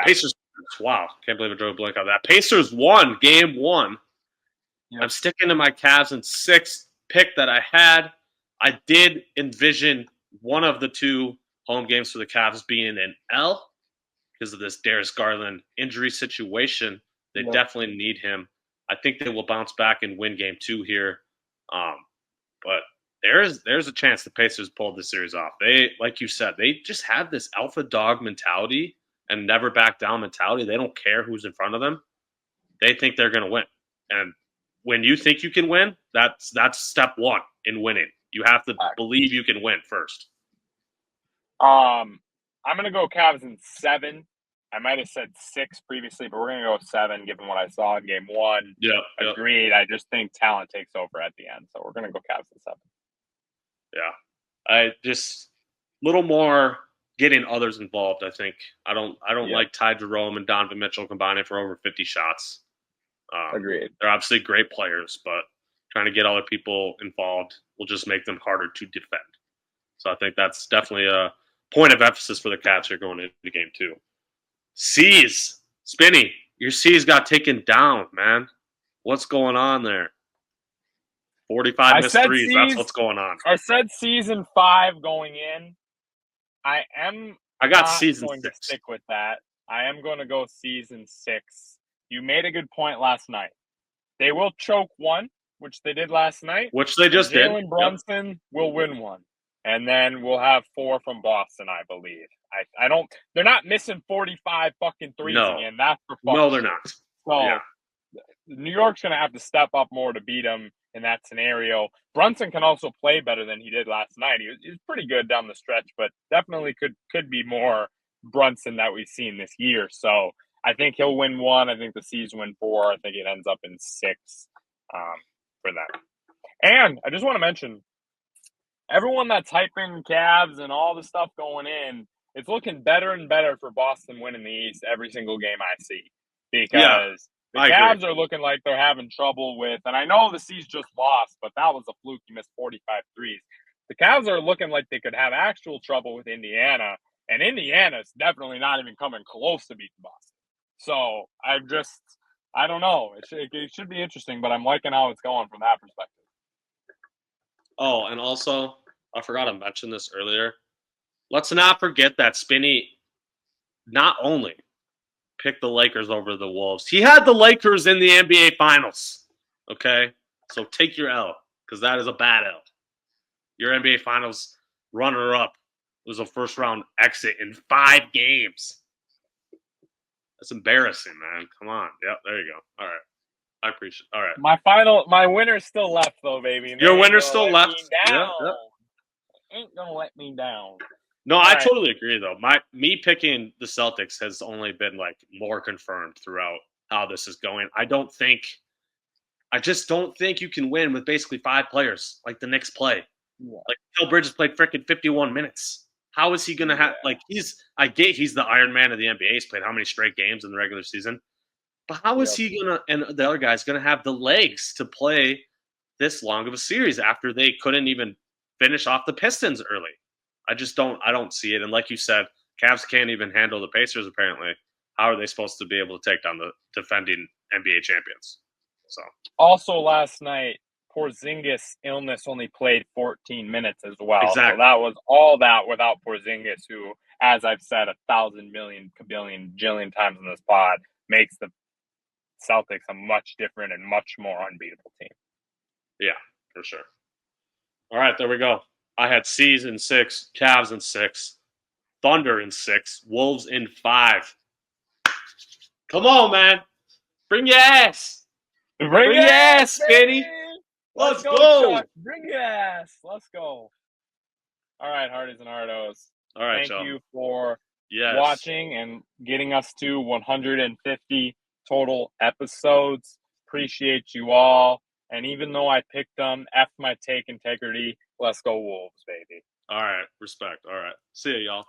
Speaker 1: Pacers? Wow, can't believe I drew a blank on that. Pacers won game 1.
Speaker 2: Yep.
Speaker 1: I'm sticking to my Cavs in 6th pick that I had. I did envision one of the 2 home games for the Cavs being an L because of this Darius Garland injury situation. They
Speaker 2: Yep.
Speaker 1: definitely need him. I think they will bounce back and win game 2 here. But there's a chance the Pacers pulled this series off. They, like you said, they just have this alpha dog mentality and never back down mentality. They don't care who's in front of them. They think they're going to win. And when you think you can win, that's step 1 in winning. You have to believe you can win first.
Speaker 2: I'm gonna go Cavs in 7. I might have said 6 previously, but we're gonna go 7 given what I saw in game 1.
Speaker 1: Yeah,
Speaker 2: Agreed. I just think talent takes over at the end, so we're gonna go Cavs in 7.
Speaker 1: Yeah, I just little more getting others involved. I think I don't like Ty Jerome and Donovan Mitchell combining for over 50 shots.
Speaker 2: Agreed.
Speaker 1: They're obviously great players, but trying to get other people involved will just make them harder to defend. So I think that's definitely a point of emphasis for the Cavs here going into game 2. C's, Spinny, your C's got taken down, man. What's going on there? 45 missed threes. That's what's going on.
Speaker 2: I said season 5 going in. I
Speaker 1: got season
Speaker 2: going
Speaker 1: 6.
Speaker 2: to stick with that. I am going to go season 6. You made a good point last night. They will choke 1, which they did last night.
Speaker 1: Which they just did.
Speaker 2: Jalen Brunson will win 1. And then we'll have 4 from Boston, I believe. I don't. They're not missing 45 fucking threes again. That's for fuck's
Speaker 1: No, they're
Speaker 2: sake.
Speaker 1: not.
Speaker 2: So
Speaker 1: Yeah.
Speaker 2: New York's going to have to step up more to beat them in that scenario. Brunson can also play better than he did last night. He was pretty good down the stretch, but definitely could be more Brunson that we've seen this year. So I think he'll win 1. I think the C's win 4. I think it ends up in 6 for them. And I just want to mention, everyone that's hyping Cavs and all the stuff going in, it's looking better and better for Boston winning the East every single game I see. Because the Cavs are looking like they're having trouble with, and I know the C's just lost, but that was a fluke. You missed 45 threes. The Cavs are looking like they could have actual trouble with Indiana, and Indiana's definitely not even coming close to beating Boston. So I don't know. It should be interesting, but I'm liking how it's going from that perspective.
Speaker 1: Oh, and also, I forgot to mention this earlier. Let's not forget that Spinny not only picked the Lakers over the Wolves, he had the Lakers in the NBA Finals. Okay? So take your L, because that is a bad L. Your NBA Finals runner-up was a first-round exit in 5 games. That's embarrassing, man. Come on. Yep, there you go. All right. I appreciate it. All right.
Speaker 2: My winner's still left, though, baby.
Speaker 1: Your winner's still left?
Speaker 2: Yeah. Ain't gonna let me down.
Speaker 1: No, I totally agree, though. Me picking the Celtics has only been like more confirmed throughout how this is going. I just don't think you can win with basically 5 players like the Knicks play.
Speaker 2: Yeah.
Speaker 1: Like Phil Bridges played freaking 51 minutes. How is he going to have he's the Iron Man of the NBA. He's played how many straight games in the regular season? But how is he going to, and the other guy's going to have the legs to play this long of a series after they couldn't even finish off the Pistons early? I don't see it. And like you said, Cavs can't even handle the Pacers apparently. How are they supposed to be able to take down the defending NBA champions? So
Speaker 2: also last night, Porzingis' illness only played 14 minutes as well.
Speaker 1: Exactly.
Speaker 2: So that was all that without Porzingis, who, as I've said 1,000 million, kabillion, jillion times in this pod, makes the Celtics a much different and much more unbeatable team.
Speaker 1: Yeah, for sure. All right, there we go. I had C's in 6, Cavs in 6, Thunder in 6, Wolves in 5. Come on, man. Bring your ass.
Speaker 2: Bring
Speaker 1: your ass, Spinny.
Speaker 2: baby!
Speaker 1: Let's go.
Speaker 2: Chuck. Bring your ass. Let's go. All right, Hardies and Hardos.
Speaker 1: All right,
Speaker 2: Thank
Speaker 1: y'all.
Speaker 2: you for
Speaker 1: Yes.
Speaker 2: watching and getting us to 150 total episodes. Appreciate you all. And even though I picked them, F my take integrity. Let's go Wolves, baby.
Speaker 1: All right. Respect. All right. See ya, y'all.